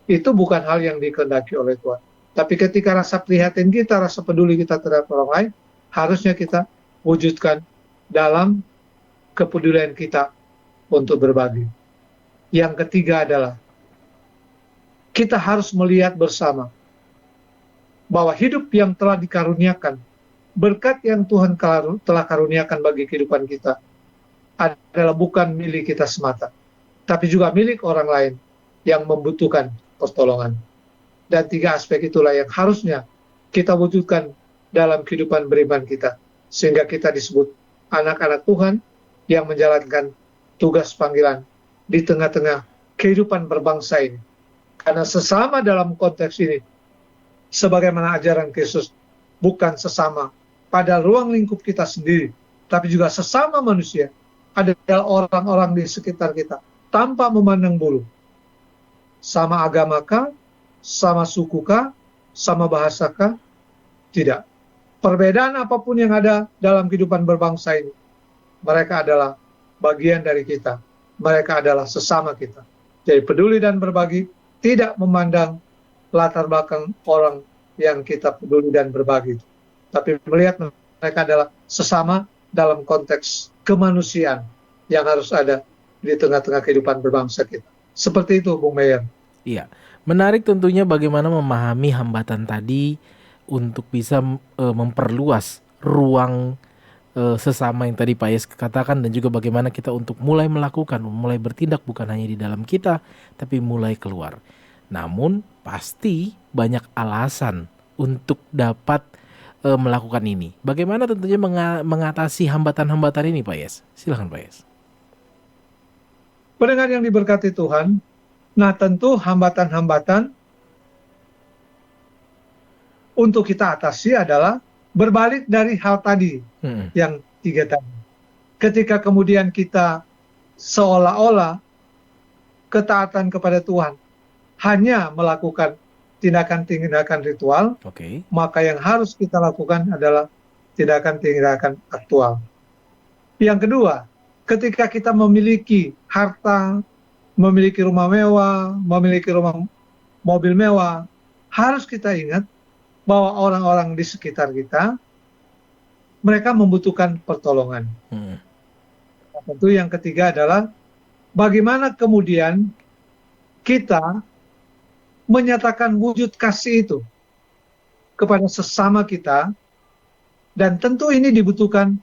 itu bukan hal yang dikehendaki oleh Tuhan. Tapi ketika rasa prihatin kita, rasa peduli kita terhadap orang lain, harusnya kita wujudkan dalam kepedulian kita untuk berbagi. Yang ketiga adalah kita harus melihat bersama bahwa hidup yang telah dikaruniakan, berkat yang Tuhan telah karuniakan bagi kehidupan kita adalah bukan milik kita semata, tapi juga milik orang lain yang membutuhkan pertolongan. Dan tiga aspek itulah yang harusnya kita wujudkan dalam kehidupan beriman kita, sehingga kita disebut anak-anak Tuhan yang menjalankan tugas panggilan di tengah-tengah kehidupan berbangsa ini. Karena sesama dalam konteks ini, sebagaimana ajaran Yesus, bukan sesama pada ruang lingkup kita sendiri, tapi juga sesama manusia, adalah orang-orang di sekitar kita, tanpa memandang bulu. Sama agamakah, sama sukukah, sama bahasakah? Tidak. Perbedaan apapun yang ada dalam kehidupan berbangsa ini, mereka adalah bagian dari kita. Mereka adalah sesama kita. Jadi peduli dan berbagi tidak memandang latar belakang orang yang kita peduli dan berbagi, tapi melihat mereka adalah sesama dalam konteks kemanusiaan yang harus ada di tengah-tengah kehidupan berbangsa kita. Seperti itu, Bung Meyer. Iya, menarik tentunya bagaimana memahami hambatan tadi untuk bisa memperluas ruang sesama yang tadi Pak Yes katakan, dan juga bagaimana kita untuk mulai melakukan, mulai bertindak bukan hanya di dalam kita, tapi mulai keluar. Namun pasti banyak alasan untuk dapat melakukan ini. Bagaimana tentunya mengatasi hambatan-hambatan ini, Pak Yes? Silakan, Pak Yes. Pendengar yang diberkati Tuhan, nah tentu hambatan-hambatan untuk kita atasi adalah berbalik dari hal tadi, yang 3 tadi. Ketika kemudian kita seolah-olah ketaatan kepada Tuhan hanya melakukan tindakan-tindakan ritual, maka yang harus kita lakukan adalah tindakan-tindakan aktual. Yang kedua, ketika kita memiliki harta, memiliki rumah mewah, memiliki mobil mewah, harus kita ingat bahwa orang-orang di sekitar kita, mereka membutuhkan pertolongan. Nah, tentu yang ketiga adalah bagaimana kemudian kita menyatakan wujud kasih itu kepada sesama kita, dan tentu ini dibutuhkan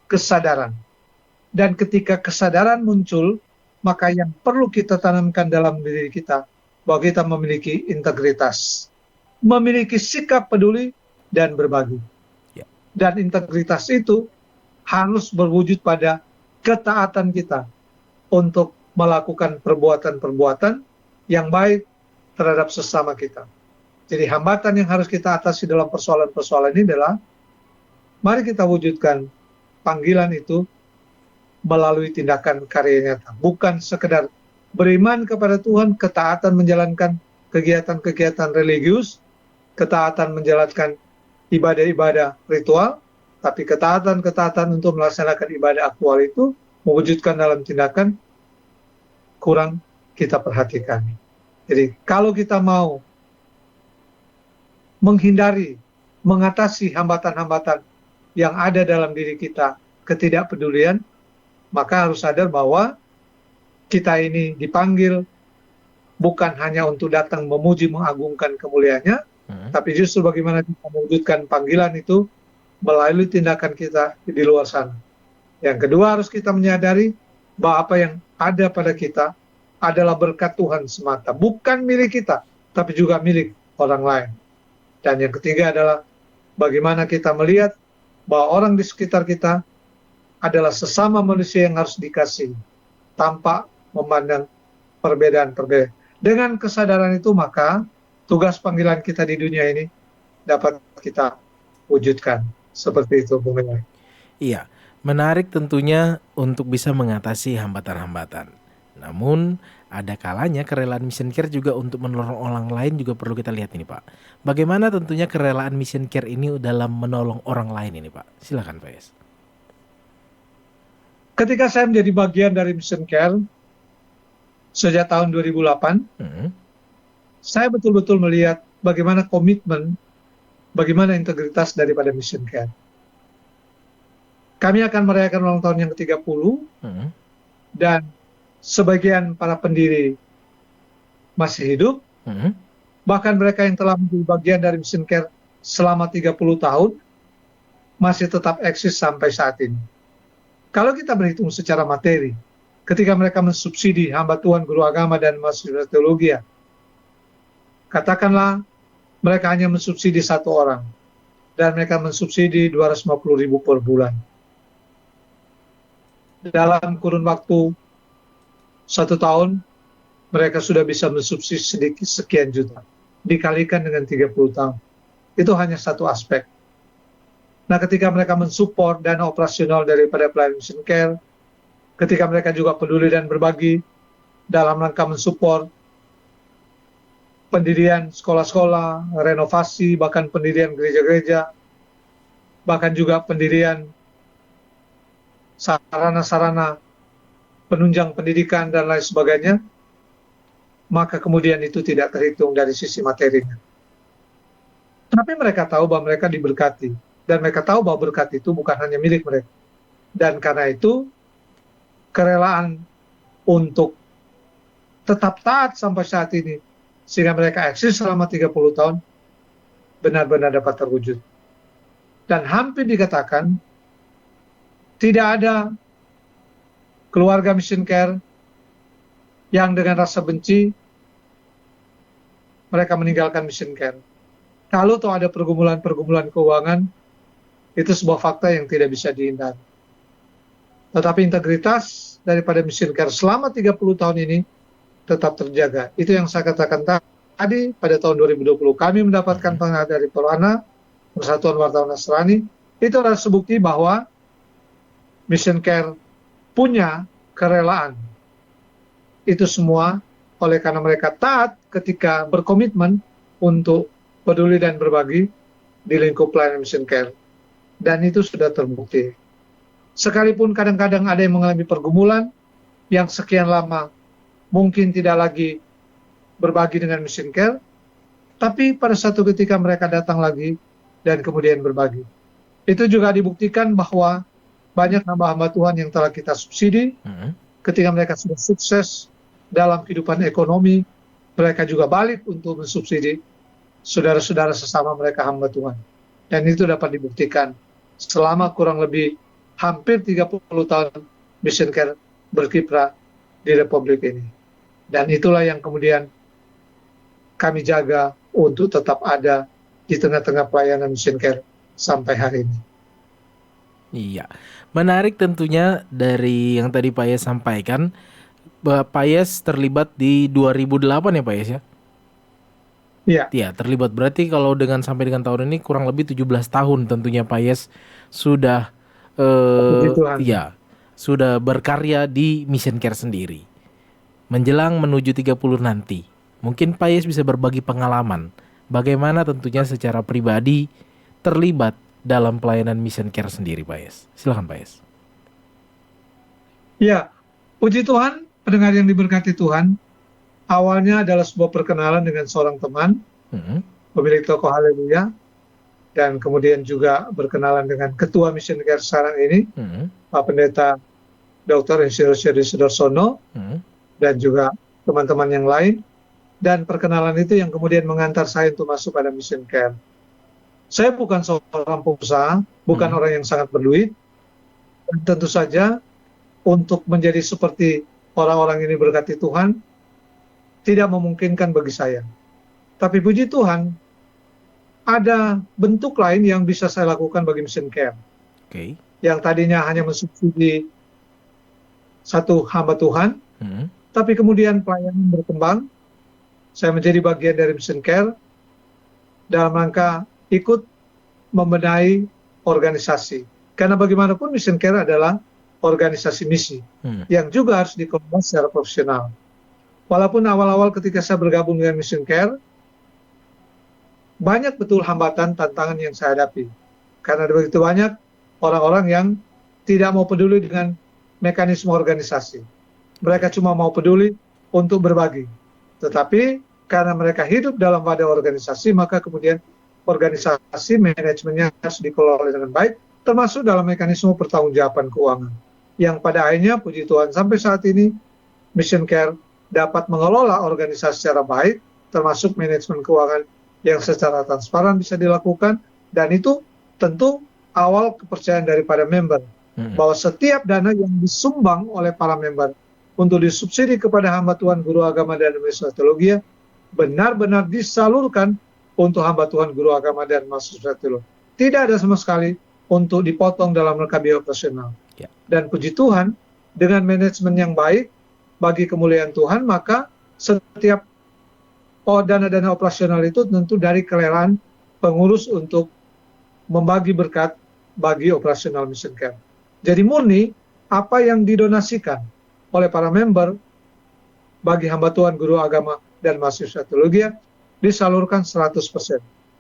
kesadaran. Dan ketika kesadaran muncul, maka yang perlu kita tanamkan dalam diri kita, bahwa kita memiliki integritas, memiliki sikap peduli dan berbagi. Dan integritas itu harus berwujud pada ketaatan kita untuk melakukan perbuatan-perbuatan yang baik terhadap sesama kita. Jadi hambatan yang harus kita atasi dalam persoalan-persoalan ini adalah, mari kita wujudkan panggilan itu melalui tindakan karya nyata. Bukan sekedar beriman kepada Tuhan, ketaatan menjalankan kegiatan-kegiatan religius, ketaatan menjalankan ibadah-ibadah ritual, tapi ketaatan-ketaatan untuk melaksanakan ibadah aktual itu mewujudkan dalam tindakan kurang kita perhatikan. Jadi kalau kita mau menghindari, mengatasi hambatan-hambatan yang ada dalam diri kita, ketidakpedulian, maka harus sadar bahwa kita ini dipanggil bukan hanya untuk datang memuji mengagungkan kemuliaannya, tapi justru bagaimana kita mewujudkan panggilan itu melalui tindakan kita di luar sana. Yang kedua, harus kita menyadari bahwa apa yang ada pada kita adalah berkat Tuhan semata, bukan milik kita, tapi juga milik orang lain. Dan yang ketiga adalah bagaimana kita melihat bahwa orang di sekitar kita adalah sesama manusia yang harus dikasihi, tanpa memandang perbedaan-perbedaan. Dengan kesadaran itu, maka tugas panggilan kita di dunia ini dapat kita wujudkan. Seperti itu, Bung Mela. Iya, menarik tentunya untuk bisa mengatasi hambatan-hambatan. Namun ada kalanya kerelaan mission care juga untuk menolong orang lain juga perlu kita lihat ini, Pak. Bagaimana tentunya kerelaan mission care ini dalam menolong orang lain ini, Pak? Silakan, Pak Yes. Ketika saya menjadi bagian dari mission care sejak tahun 2008, saya betul-betul melihat bagaimana komitmen, bagaimana integritas daripada mission care. Kami akan merayakan ulang tahun yang ke-30, dan sebagian para pendiri masih hidup, bahkan mereka yang telah menjadi bagian dari mission care selama 30 tahun, masih tetap eksis sampai saat ini. Kalau kita berhitung secara materi, ketika mereka mensubsidi hamba Tuhan, guru agama, dan mahasiswa teologi, katakanlah mereka hanya mensubsidi 1 orang, dan mereka mensubsidi 250.000 per bulan. Dalam kurun waktu 1 tahun, mereka sudah bisa mensubsidi sedikit sekian juta, dikalikan dengan 30 tahun. Itu hanya satu aspek. Nah, ketika mereka mensupport dana operasional daripada pelayanan mission care, ketika mereka juga peduli dan berbagi dalam rangka mensupport pendirian sekolah-sekolah, renovasi, bahkan pendirian gereja-gereja, bahkan juga pendirian sarana-sarana penunjang pendidikan dan lain sebagainya, maka kemudian itu tidak terhitung dari sisi materinya. Tapi mereka tahu bahwa mereka diberkati, dan mereka tahu bahwa berkat itu bukan hanya milik mereka. Dan karena itu, kerelaan untuk tetap taat sampai saat ini, sehingga mereka eksis selama 30 tahun, benar-benar dapat terwujud. Dan hampir dikatakan, tidak ada keluarga mission care yang dengan rasa benci mereka meninggalkan mission care. Kalau tuh ada pergumulan-pergumulan keuangan, Itu sebuah fakta yang tidak bisa dihindari. Tetapi integritas daripada Mission Care selama 30 tahun ini tetap terjaga. Itu yang saya katakan tadi, pada tahun 2020 kami mendapatkan penghargaan dari Perwana, Persatuan Wartawan Nasrani. Itu adalah sebukti bahwa Mission Care punya kerelaan. Itu semua oleh karena mereka taat ketika berkomitmen untuk peduli dan berbagi di lingkup pelayanan Mission Care. Dan itu sudah terbukti. Sekalipun kadang-kadang ada yang mengalami pergumulan yang sekian lama mungkin tidak lagi berbagi dengan Mission Care, tapi pada satu ketika mereka datang lagi dan kemudian berbagi. Itu juga dibuktikan bahwa banyak hamba-hamba Tuhan yang telah kita subsidi, ketika mereka sudah sukses dalam kehidupan ekonomi, mereka juga balik untuk mensubsidi saudara-saudara sesama mereka hamba Tuhan. Dan itu dapat dibuktikan selama kurang lebih hampir 30 tahun Mission Care berkiprah di Republik ini. Dan itulah yang kemudian kami jaga untuk tetap ada di tengah-tengah pelayanan Mission Care sampai hari ini. Iya, menarik tentunya dari yang tadi Pak Yes sampaikan, Pak Yes terlibat di 2008 ya Pak Yes ya? Iya. Iya, terlibat. Berarti kalau sampai dengan tahun ini kurang lebih 17 tahun tentunya Pak Yes sudah sudah berkarya di Mission Care sendiri. Menjelang menuju 30 nanti, mungkin Pak Yes bisa berbagi pengalaman bagaimana tentunya secara pribadi terlibat dalam pelayanan Mission Care sendiri, Pak Yes. Silakan Pak Yes. Ya, puji Tuhan, pendengar yang diberkati Tuhan, awalnya adalah sebuah perkenalan dengan seorang teman, pemilik toko Haleluya, dan kemudian juga berkenalan dengan Ketua Mission Care sekarang ini, Pak Pendeta Dr. Insinyur Syedi Sudarsono, dan juga teman-teman yang lain. Dan perkenalan itu yang kemudian mengantar saya untuk masuk pada Mission Care. Saya bukan seorang pengusaha, bukan orang yang sangat berduit, dan tentu saja untuk menjadi seperti orang-orang ini berkati Tuhan, tidak memungkinkan bagi saya. Tapi puji Tuhan, ada bentuk lain yang bisa saya lakukan bagi Mission Care. Yang tadinya hanya mensubsidi satu hamba Tuhan, tapi kemudian pelayanan berkembang. Saya menjadi bagian dari Mission Care dalam rangka ikut membenahi organisasi. Karena bagaimanapun Mission Care adalah organisasi misi yang juga harus dikelola secara profesional. Walaupun awal-awal ketika saya bergabung dengan Mission Care, banyak betul hambatan, tantangan yang saya hadapi. Karena ada begitu banyak orang-orang yang tidak mau peduli dengan mekanisme organisasi. Mereka cuma mau peduli untuk berbagi. Tetapi karena mereka hidup dalam wadah organisasi, maka kemudian organisasi manajemennya harus dikelola dengan baik, termasuk dalam mekanisme pertanggungjawaban keuangan. Yang pada akhirnya, puji Tuhan, sampai saat ini Mission Care dapat mengelola organisasi secara baik, termasuk manajemen keuangan yang secara transparan bisa dilakukan, dan itu tentu awal kepercayaan daripada member, bahwa setiap dana yang disumbang oleh para member untuk disubsidi kepada hamba Tuhan, guru agama, dan mahasiswa teologi, benar-benar disalurkan untuk hamba Tuhan, guru agama, dan mahasiswa teologi. Tidak ada sama sekali untuk dipotong dalam rangka biaya operasional. Dan puji Tuhan, dengan manajemen yang baik bagi kemuliaan Tuhan, maka setiap dana-dana operasional itu tentu dari kerelaan pengurus untuk membagi berkat bagi operasional Mission Care. Jadi murni apa yang didonasikan oleh para member bagi hamba Tuhan, guru agama, dan mahasiswa teologi disalurkan 100%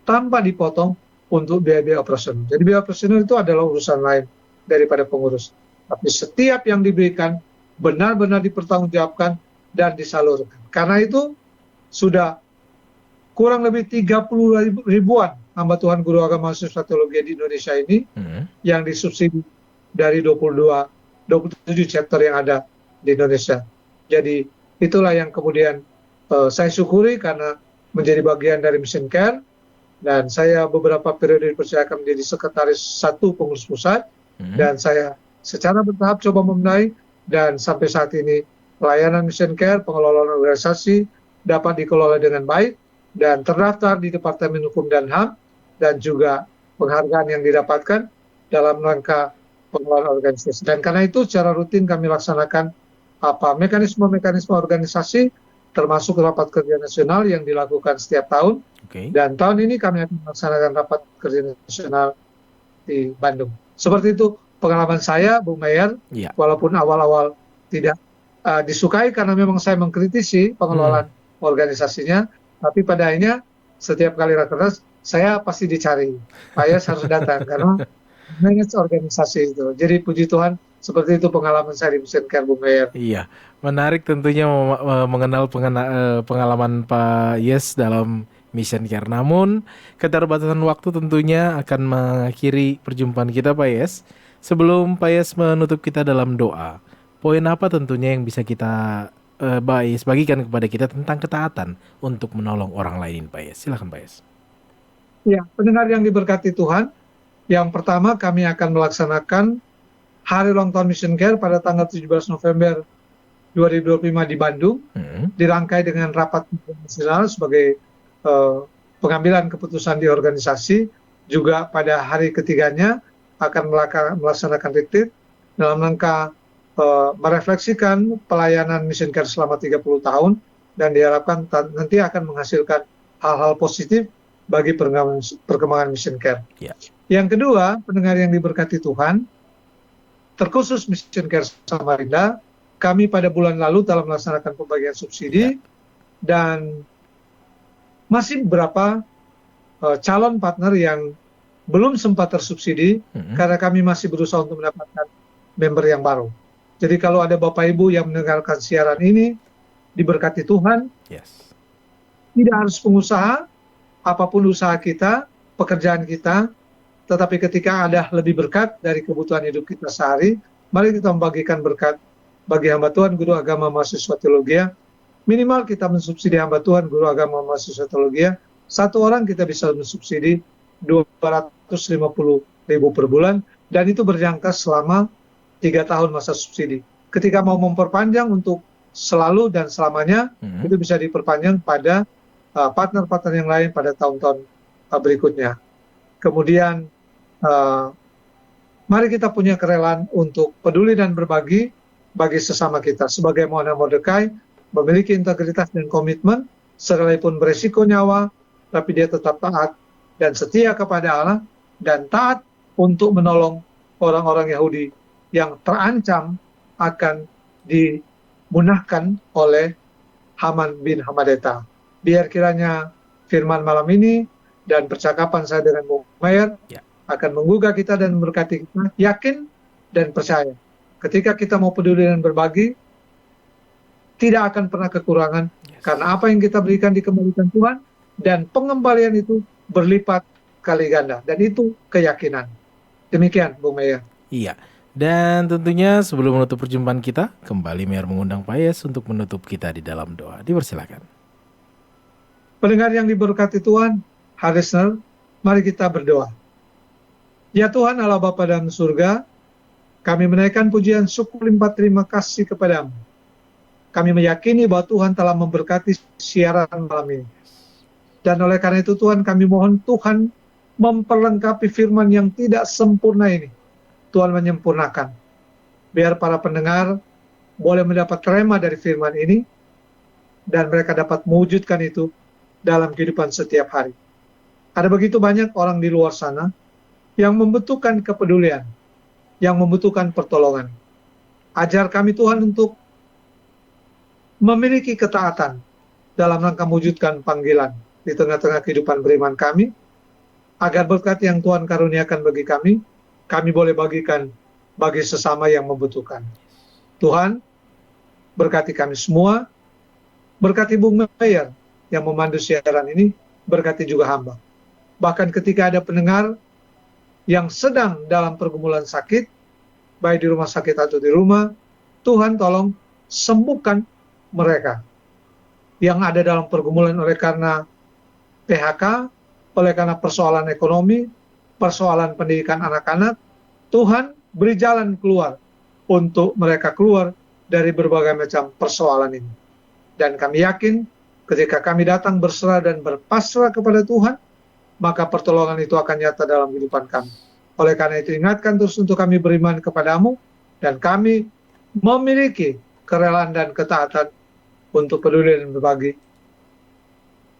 tanpa dipotong untuk biaya-biaya operasional. Jadi biaya operasional itu adalah urusan lain daripada pengurus. Tapi setiap yang diberikan benar-benar dipertanggungjawabkan dan disalurkan. Karena itu sudah kurang lebih 30 ribuan hamba Tuhan, guru agama, mahasiswa teologi di Indonesia ini yang disubsidi dari 27 chapter yang ada di Indonesia. Jadi itulah yang kemudian saya syukuri karena menjadi bagian dari Mission Care, dan saya beberapa periode dipercayakan menjadi sekretaris satu pengurus pusat, dan saya secara bertahap coba membenahi, dan sampai saat ini pelayanan Mission Care, pengelolaan organisasi dapat dikelola dengan baik dan terdaftar di Departemen Hukum dan HAM, dan juga penghargaan yang didapatkan dalam rangka pengelolaan organisasi. Dan karena itu secara rutin kami laksanakan mekanisme-mekanisme organisasi, termasuk rapat kerja nasional yang dilakukan setiap tahun. Oke. Dan tahun ini kami akan melaksanakan rapat kerja nasional di Bandung. Seperti itu pengalaman saya, Bung Mayer, Iya. walaupun awal-awal tidak disukai karena memang saya mengkritisi pengelolaan organisasinya, tapi pada akhirnya setiap kali rakernas saya pasti dicari. Pak Yas harus datang karena manage organisasi itu. Jadi puji Tuhan seperti itu pengalaman saya di Mission Care, Bung Mayer. Iya, menarik tentunya mengenal pengalaman Pak Yes dalam Mission Care. Namun keterbatasan waktu tentunya akan mengakhiri perjumpaan kita, Pak Yes. Sebelum Pak Yes menutup kita dalam doa, poin apa tentunya yang bisa kita Pak Yes bagikan kepada kita tentang ketaatan untuk menolong orang lain, Pak Yes? Silakan, Pak Yes. Ya, pendengar yang diberkati Tuhan, yang pertama kami akan melaksanakan Hari Ulang Tahun Mission Care pada tanggal 17 November 2025 di Bandung, dirangkai dengan rapat nasional sebagai pengambilan keputusan di organisasi. Juga pada hari ketiganya akan melaksanakan retreat dalam rangka merefleksikan pelayanan Mission Care selama 30 tahun, dan diharapkan nanti akan menghasilkan hal-hal positif bagi perkembangan Mission Care. Ya. Yang kedua, pendengar yang diberkati Tuhan, terkhusus Mission Care Samarinda, kami pada bulan lalu telah melaksanakan pembagian subsidi, dan masih beberapa calon partner yang belum sempat tersubsidi karena kami masih berusaha untuk mendapatkan member yang baru. Jadi kalau ada Bapak Ibu yang mendengarkan siaran ini, diberkati Tuhan, tidak harus pengusaha, apapun usaha kita, pekerjaan kita, tetapi ketika ada lebih berkat dari kebutuhan hidup kita sehari, mari kita membagikan berkat bagi hamba Tuhan, guru agama, mahasiswa teologi. Minimal kita mensubsidi hamba Tuhan, guru agama, mahasiswa teologi. Satu orang kita bisa mensubsidi 250.000 per bulan, dan itu berjangka selama 3 tahun masa subsidi. Ketika mau memperpanjang untuk selalu dan selamanya, itu bisa diperpanjang pada partner-partner yang lain pada tahun-tahun berikutnya. Kemudian mari kita punya kerelaan untuk peduli dan berbagi bagi sesama kita. Sebagai Mordekai, memiliki integritas dan komitmen, sekalipun beresiko nyawa, tapi dia tetap taat dan setia kepada Allah, dan taat untuk menolong orang-orang Yahudi yang terancam akan dimunahkan oleh Haman bin Hamedata. Biar kiranya firman malam ini dan percakapan saya dengan Bung Mayer akan menggugah kita dan memberkati kita, yakin dan percaya. Ketika kita mau peduli dan berbagi, tidak akan pernah kekurangan, karena apa yang kita berikan dikembalikan Tuhan, dan pengembalian itu berlipat kali ganda, dan itu keyakinan. Demikian, Bung Mayer. Iya. Dan tentunya sebelum menutup perjumpaan kita, kembali Mayer mengundang Pak Yes untuk menutup kita di dalam doa. Dipersilakan. Pendengar yang diberkati Tuhan, hari listener, mari kita berdoa. Ya Tuhan Allah Bapa dalam surga, kami menaikkan pujian syukur limpah terima kasih kepadamu. Kami meyakini bahwa Tuhan telah memberkati siaran malam ini. Dan oleh karena itu Tuhan, kami mohon Tuhan memperlengkapi firman yang tidak sempurna ini. Tuhan menyempurnakan. Biar para pendengar boleh mendapat rema dari firman ini, dan mereka dapat mewujudkan itu dalam kehidupan setiap hari. Ada begitu banyak orang di luar sana yang membutuhkan kepedulian, yang membutuhkan pertolongan. Ajar kami Tuhan untuk memiliki ketaatan dalam rangka mewujudkan panggilan di tengah-tengah kehidupan beriman kami, agar berkat yang Tuhan karuniakan bagi kami boleh bagikan bagi sesama yang membutuhkan. Tuhan, berkati kami semua, berkati Bung Mayer yang memandu siaran ini, berkati juga hamba. Bahkan ketika ada pendengar yang sedang dalam pergumulan sakit, baik di rumah sakit atau di rumah, Tuhan tolong sembuhkan mereka yang ada dalam pergumulan oleh karena PHK, oleh karena persoalan ekonomi, persoalan pendidikan anak-anak. Tuhan beri jalan keluar untuk mereka keluar dari berbagai macam persoalan ini. Dan kami yakin ketika kami datang berserah dan berpasrah kepada Tuhan, maka pertolongan itu akan nyata dalam kehidupan kami. Oleh karena itu ingatkan terus untuk kami beriman kepadamu, dan kami memiliki kerelaan dan ketaatan untuk peduli dan berbagi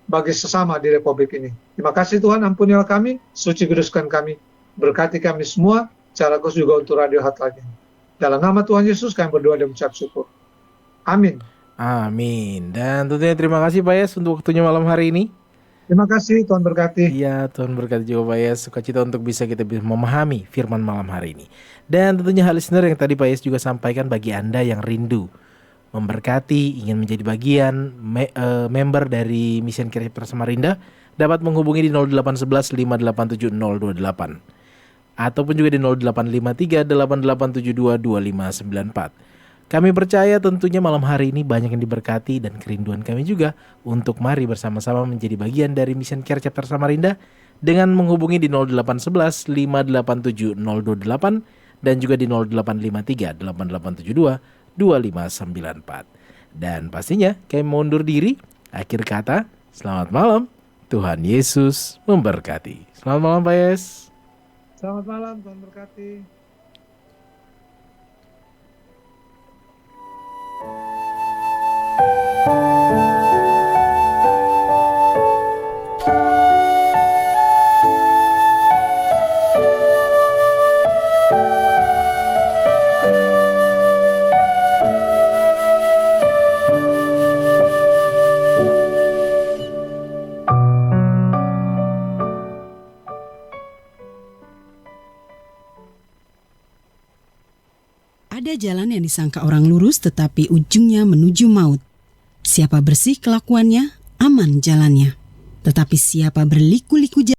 bagi sesama di Republik ini. Terima kasih Tuhan, ampunilah kami, suci kuduskan kami, berkati kami semua, secara khusus juga untuk Radio Hatlaga. Dalam nama Tuhan Yesus kami berdoa dan mengucap syukur. Amin. Amin. Dan tentunya terima kasih Pak Yes untuk waktunya malam hari ini. Terima kasih, Tuhan berkati. Iya, Tuhan berkati juga Pak Yes. Sukacita untuk bisa memahami firman malam hari ini. Dan tentunya hal listener yang tadi Pak Yes juga sampaikan, bagi Anda yang rindu memberkati, ingin menjadi bagian member dari Mission Care Chapter Samarinda, dapat menghubungi di 0811 587 028 ataupun juga di 0853 8872 2594. Kami percaya tentunya malam hari ini banyak yang diberkati, dan kerinduan kami juga untuk mari bersama-sama menjadi bagian dari Mission Care Chapter Samarinda dengan menghubungi di 0811 587 028 dan juga di 0853 8872 2594. Dan pastinya kami mundur diri. Akhir kata, selamat malam. Tuhan Yesus memberkati. Selamat malam Pak Yes. Selamat malam, Tuhan berkati. Ada jalan yang disangka orang lurus tetapi ujungnya menuju maut. Siapa bersih kelakuannya, aman jalannya. Tetapi siapa berliku-liku